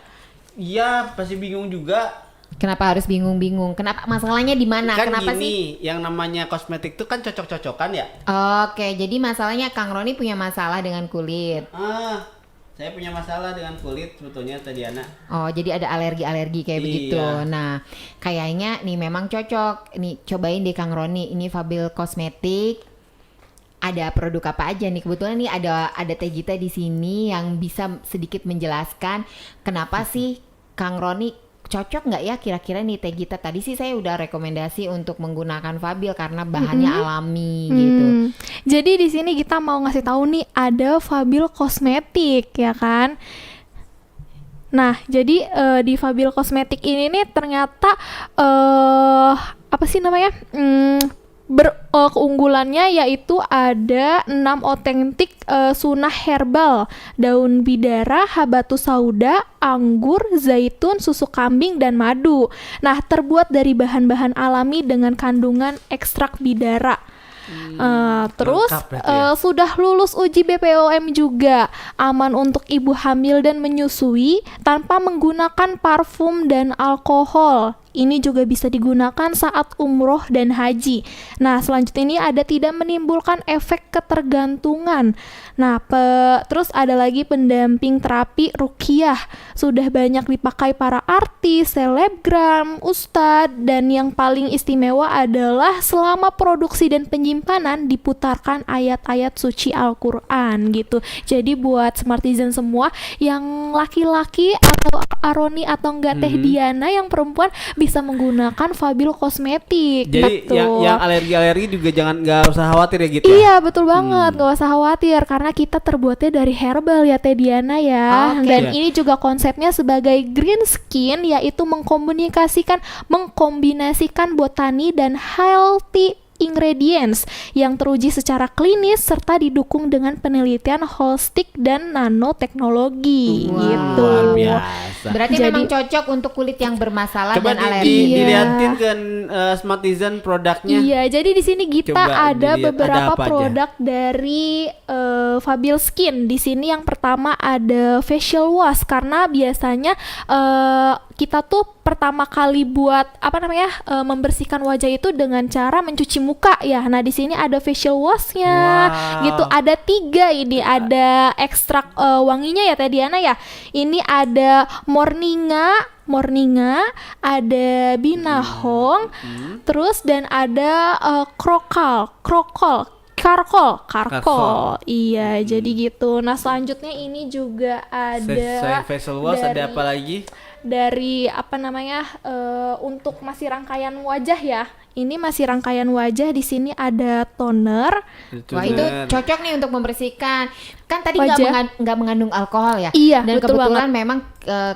Iya, pasti bingung juga. Kenapa harus bingung-bingung? Kenapa, masalahnya di mana? Kan kenapa gini, sih? Yang namanya kosmetik itu kan cocok-cocokan ya. Jadi masalahnya Kang Roni punya masalah dengan kulit. Saya punya masalah dengan kulit sebetulnya Tadiana. Jadi ada alergi-alergi kayak begitu. Nah, kayaknya nih memang cocok. Nih cobain deh Kang Roni, ini Fabil Kosmetik. Ada produk apa aja nih? Kebetulan nih ada Teh Gita di sini yang bisa sedikit menjelaskan kenapa sih Kang Roni cocok nggak ya kira-kira nih teh kita tadi sih saya udah rekomendasi untuk menggunakan Fabil karena bahannya alami gitu. Jadi di sini kita mau ngasih tahu nih ada Fabil kosmetik ya kan. Nah, jadi di Fabil kosmetik ini nih ternyata apa sih namanya? Keunggulannya yaitu ada 6 otentik sunnah herbal, daun bidara, habatus sauda, anggur, zaitun, susu kambing, dan madu. Nah, terbuat dari bahan-bahan alami dengan kandungan ekstrak bidara. Terus sudah lulus uji BPOM juga, aman untuk ibu hamil dan menyusui tanpa menggunakan parfum dan alkohol. Ini juga bisa digunakan saat umroh dan haji. Nah, selanjutnya ini ada tidak menimbulkan efek ketergantungan. Nah, terus ada lagi pendamping terapi ruqyah. Sudah banyak dipakai para artis, selebgram, ustadz, dan yang paling istimewa adalah selama produksi dan penyimpanan diputarkan ayat-ayat suci Al-Quran gitu. Jadi buat Smartizen semua yang laki-laki atau Aroni atau enggak Teh Diana yang perempuan bisa menggunakan Fabil kosmetik. Jadi yang alergi juga nggak usah khawatir ya gitu ya? Iya betul banget, nggak usah khawatir karena kita terbuatnya dari herbal ya Teh Diana ya. Dan ini juga konsepnya sebagai green skin, yaitu mengkombinasikan botani dan healthy ingredients yang teruji secara klinis serta didukung dengan penelitian holistik dan nanoteknologi gitu. Luar biasa. Berarti Jadi, memang cocok untuk kulit yang bermasalah Coba dan alergi. dilihatin kan Smartizen produknya. Iya, jadi di sini kita Coba ada dilihat, beberapa ada apa aja? produk dari Fabil Skin. Di sini yang pertama ada facial wash karena biasanya kita tuh pertama kali buat membersihkan wajah itu dengan cara mencuci muka ya. Nah, di sini ada facial washnya gitu. Ada 3 ini, ada ekstrak wanginya ya Teh Diana ya. Ini ada Morninga, ada Binahong, terus dan ada Karkol. Iya, jadi gitu. Nah, selanjutnya ini juga ada facial wash, ada apa lagi? Dari untuk masih rangkaian wajah ya. Ini masih rangkaian wajah, di sini ada toner. Wah, itu cocok nih untuk membersihkan. Kan tadi Wajah. nggak mengandung alkohol ya. Iya, Dan betul kebetulan banget. memang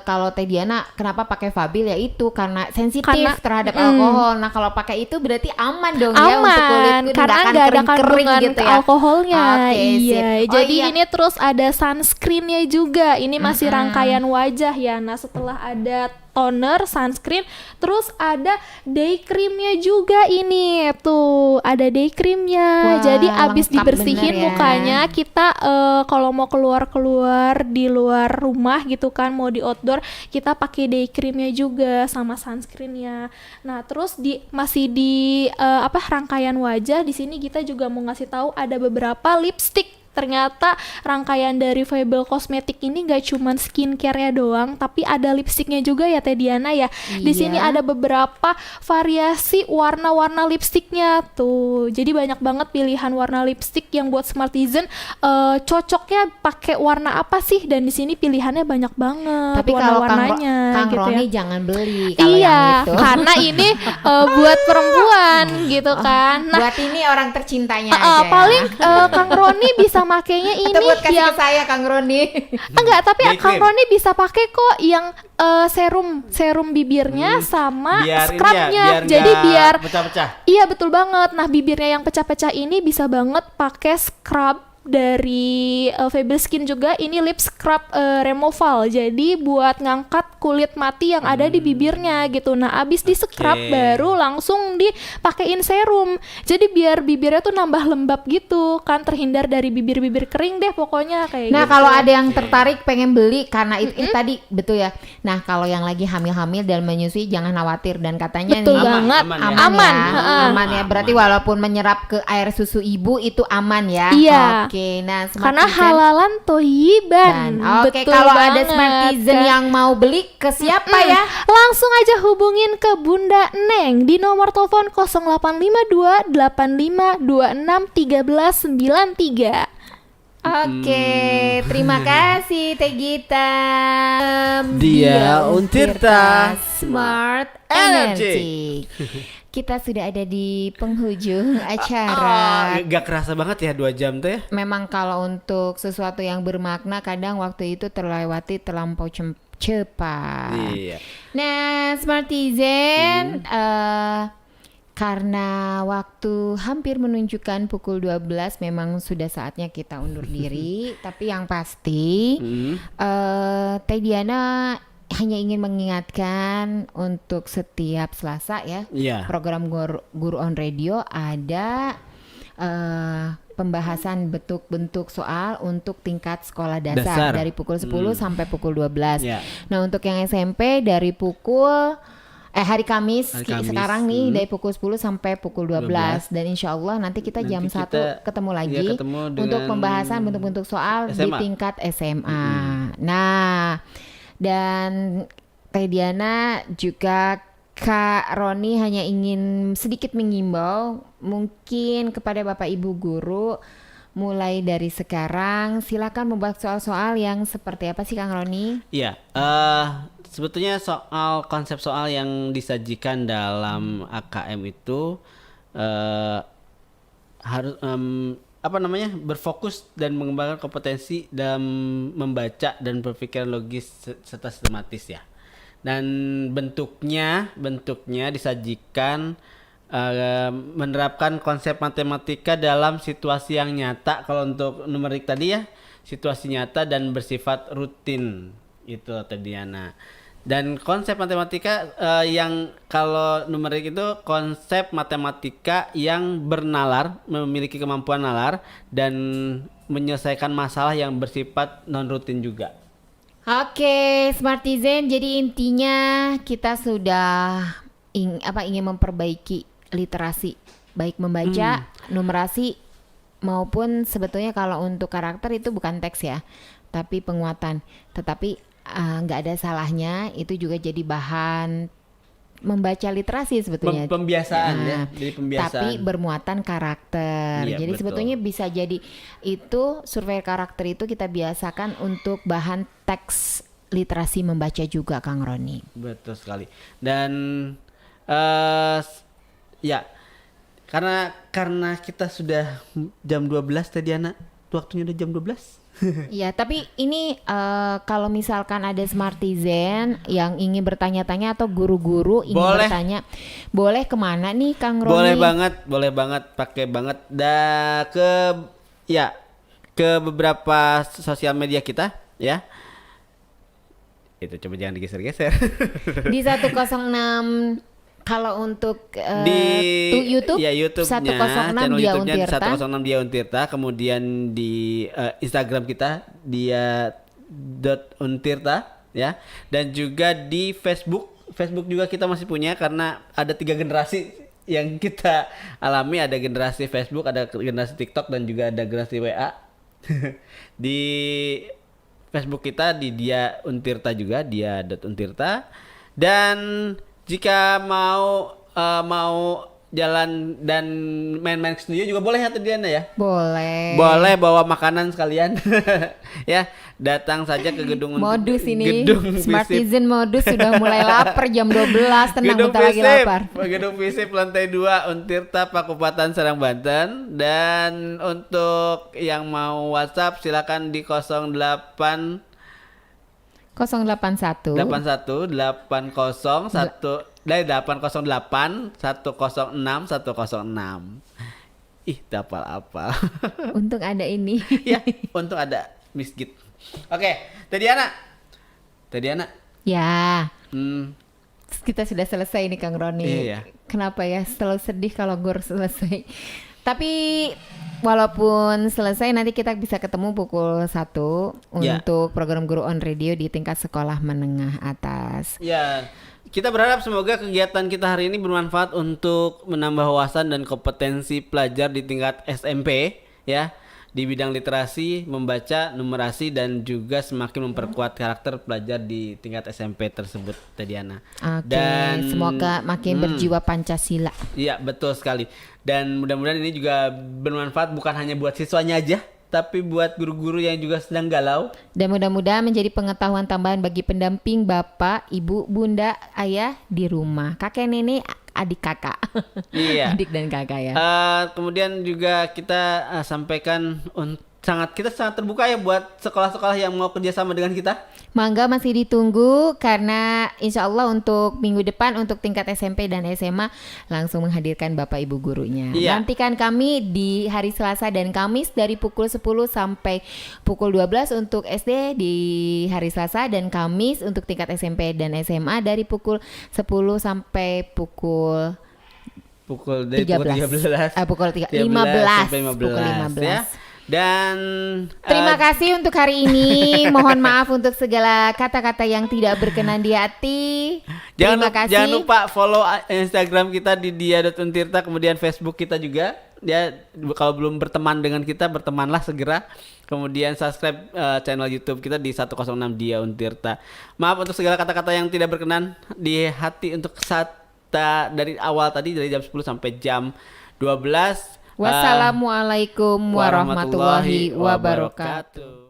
kalau Teh Diana kenapa pakai Fabil ya itu karena sensitif terhadap alkohol. Nah, kalau pakai itu berarti aman dong ya untuk kulitku karena nggak nggak ada akan kering kandungan gitu ya. alkoholnya. Oke, Iya, sip. jadi ini terus ada sunscreennya juga. Ini masih rangkaian wajah ya. Nah, setelah ada toner, sunscreen, terus ada day creamnya juga ini. Tuh, ada day creamnya. Wah, Jadi abis lengkap dibersihin bener ya. mukanya, kita kalau mau keluar di luar rumah gitu kan, mau di outdoor, kita pakai day creamnya juga sama sunscreennya. Nah, terus masih di rangkaian wajah, di sini kita juga mau ngasih tahu ada beberapa lipstick. Ternyata rangkaian dari Fabil Kosmetik ini gak cuman skincare-nya doang, tapi ada lipstiknya juga ya Teh Diana ya. Di Iya. sini ada beberapa variasi warna-warna lipstiknya tuh. Jadi banyak banget pilihan warna lipstik yang buat Smartizen cocoknya pakai warna apa sih? Dan di sini pilihannya banyak banget. Tapi kalau warna-warnanya Kang gitu Roni ya. jangan beli kalau yang Iya, itu. karena ini buat perempuan gitu kan. Nah, buat ini orang tercintanya aja. paling Kang Roni bisa makainya ini Atau buat kasih yang ke saya Kang Roni. enggak, tapi Day Kang cream. Roni bisa pakai kok yang serum bibirnya sama Biar scrubnya. ini ya, Jadi nggak biar pecah-pecah. iya betul banget. Nah, bibirnya yang pecah-pecah ini bisa banget pakai scrub dari Fabil Skin juga. Ini lip scrub removal. Jadi buat ngangkat kulit mati yang ada di bibirnya gitu. Nah, abis di scrub baru langsung dipakein serum. Jadi biar bibirnya tuh nambah lembab gitu kan, terhindar dari bibir-bibir kering deh pokoknya kayak Nah, gitu. kalau ada yang tertarik pengen beli karena itu tadi betul ya. Nah, kalau yang lagi hamil-hamil dan menyusui jangan khawatir dan katanya Betul nih banget. aman ya. Heeh. Aman ya. Berarti walaupun menyerap ke air susu ibu itu aman ya. Iya. Oke. Nah, Karena Smartizen halalan toyiban. Oke, Betul kalau ada banget, Smartizen kan? yang mau beli ke siapa ya? Langsung aja hubungin ke Bunda Neng di nomor telepon 0852 8526 1393. Oke, terima kasih Teh Gita. Dia Untirta Smart Energy. Energy. Kita sudah ada di penghujung Ah, acara. gak kerasa banget ya 2 jam tuh ya. Memang kalau untuk sesuatu yang bermakna kadang waktu itu terlewati terlampau cepat. Iya. Nah, Smartizen, karena waktu hampir menunjukkan pukul 12 memang sudah saatnya kita undur diri. Tapi yang pasti, Teh Diana hanya ingin mengingatkan untuk setiap Selasa ya, Iya. program Guru on Radio ada pembahasan bentuk soal untuk tingkat sekolah dasar. Dari pukul 10 sampai pukul 12. Iya. Nah, untuk yang SMP dari pukul hari Kamis, sekarang nih dari pukul 10 sampai pukul 12 dan insya Allah nanti kita jam 1 ketemu lagi untuk pembahasan bentuk-bentuk soal di tingkat SMA. Nah, dan Teh Diana juga Kak Roni hanya ingin sedikit mengimbau mungkin kepada Bapak Ibu guru mulai dari sekarang silakan membuat soal-soal yang seperti apa sih Kang Roni? Iya, sebetulnya konsep soal yang disajikan dalam AKM itu harus berfokus dan mengembangkan kompetensi dalam membaca dan berpikiran logis serta sistematis ya. Dan bentuknya disajikan menerapkan konsep matematika dalam situasi yang nyata. Kalau untuk numerik tadi ya, situasi nyata dan bersifat rutin itu Diana. Dan konsep matematika yang kalau numerik itu konsep matematika yang bernalar, memiliki kemampuan nalar dan menyelesaikan masalah yang bersifat non rutin juga. Oke, Smartizen, jadi intinya kita sudah ingin memperbaiki literasi, baik membaca, numerasi maupun sebetulnya kalau untuk karakter itu bukan teks ya, tapi penguatan. Tetapi nggak ada salahnya itu juga jadi bahan membaca literasi sebetulnya. Pembiasaan ya, jadi pembiasaan. Tapi bermuatan karakter. Iya, jadi betul. sebetulnya bisa jadi itu survei karakter itu kita biasakan untuk bahan teks literasi membaca juga Kang Roni. Betul sekali. Dan ya karena kita sudah jam 12 tadi anak, waktunya udah jam 12. Iya, tapi ini kalau misalkan ada Smartizen yang ingin bertanya-tanya atau guru-guru ingin bertanya, boleh kemana nih Kang Roni? Boleh banget, pakai banget ke beberapa sosial media kita ya. Itu coba jangan digeser-geser. Di 106 kalau untuk di YouTube, ya YouTube-nya, 106 channel Dia YouTube-nya Untirta. 106 Dia Untirta, kemudian di Instagram kita dia.untirta ya, dan juga di Facebook juga kita masih punya karena ada 3 generasi yang kita alami, ada generasi Facebook, ada generasi TikTok dan juga ada generasi WA. Di Facebook kita di Dia Untirta juga, dia.untirta. Dan jika mau jalan dan main-main ke studio juga boleh ya Diana ya? Boleh bawa makanan sekalian. Ya, datang saja ke gedung modus ini. Gedung Smartizen modus sudah mulai lapar jam 12, tenang bentar lagi lapar. Gedung Visip lantai 2 Untirta Pakupatan Serang Banten. Dan untuk yang mau WhatsApp silakan di 081 808 dari 808 106 106. Ih, apal-apal. Untung ada ini. Ya, untung ada Miss Git. Oke, Teh Diana. Ya. Hmm, Kita sudah selesai nih Kang Roni. Iya. Kenapa ya selalu sedih kalau guru selesai. Tapi walaupun selesai nanti kita bisa ketemu pukul 1 Ya. untuk program Guru on Radio di tingkat sekolah menengah atas. ya, kita berharap semoga kegiatan kita hari ini bermanfaat untuk menambah wawasan dan kompetensi pelajar di tingkat SMP ya, di bidang literasi, membaca, numerasi dan juga semakin memperkuat karakter pelajar di tingkat SMP tersebut, Teh Diana. Oke, Dan semoga makin berjiwa Pancasila. Iya, betul sekali. Dan mudah-mudahan ini juga bermanfaat bukan hanya buat siswanya aja, tapi buat guru-guru yang juga sedang galau. Dan mudah-mudahan menjadi pengetahuan tambahan bagi pendamping bapak, ibu, bunda, ayah di rumah, kakek, nenek, adik, kakak. Iya. Adik dan kakak ya. Kemudian juga kita sampaikan kita sangat terbuka ya buat sekolah-sekolah yang mau kerjasama dengan kita. Mangga masih ditunggu karena insya Allah untuk minggu depan untuk tingkat SMP dan SMA langsung menghadirkan bapak ibu gurunya. Iya. Nantikan kami di hari Selasa dan Kamis dari pukul 10 sampai pukul 12 untuk SD di hari Selasa dan Kamis untuk tingkat SMP dan SMA dari pukul 10 sampai pukul dari 13. pukul 13. 15 sampai 15 pukul 15. ya. Dan Terima kasih untuk hari ini. Mohon maaf untuk segala kata-kata yang tidak berkenan di hati. Terima kasih. Jangan lupa follow Instagram kita di dia.untirta, kemudian Facebook kita juga. Ya, kalau belum berteman dengan kita, bertemanlah segera. Kemudian subscribe channel YouTube kita di 106 Dia Untirta. Maaf untuk segala kata-kata yang tidak berkenan di hati untuk saat dari awal tadi dari jam 10 sampai jam 12. Wassalamualaikum warahmatullahi wabarakatuh.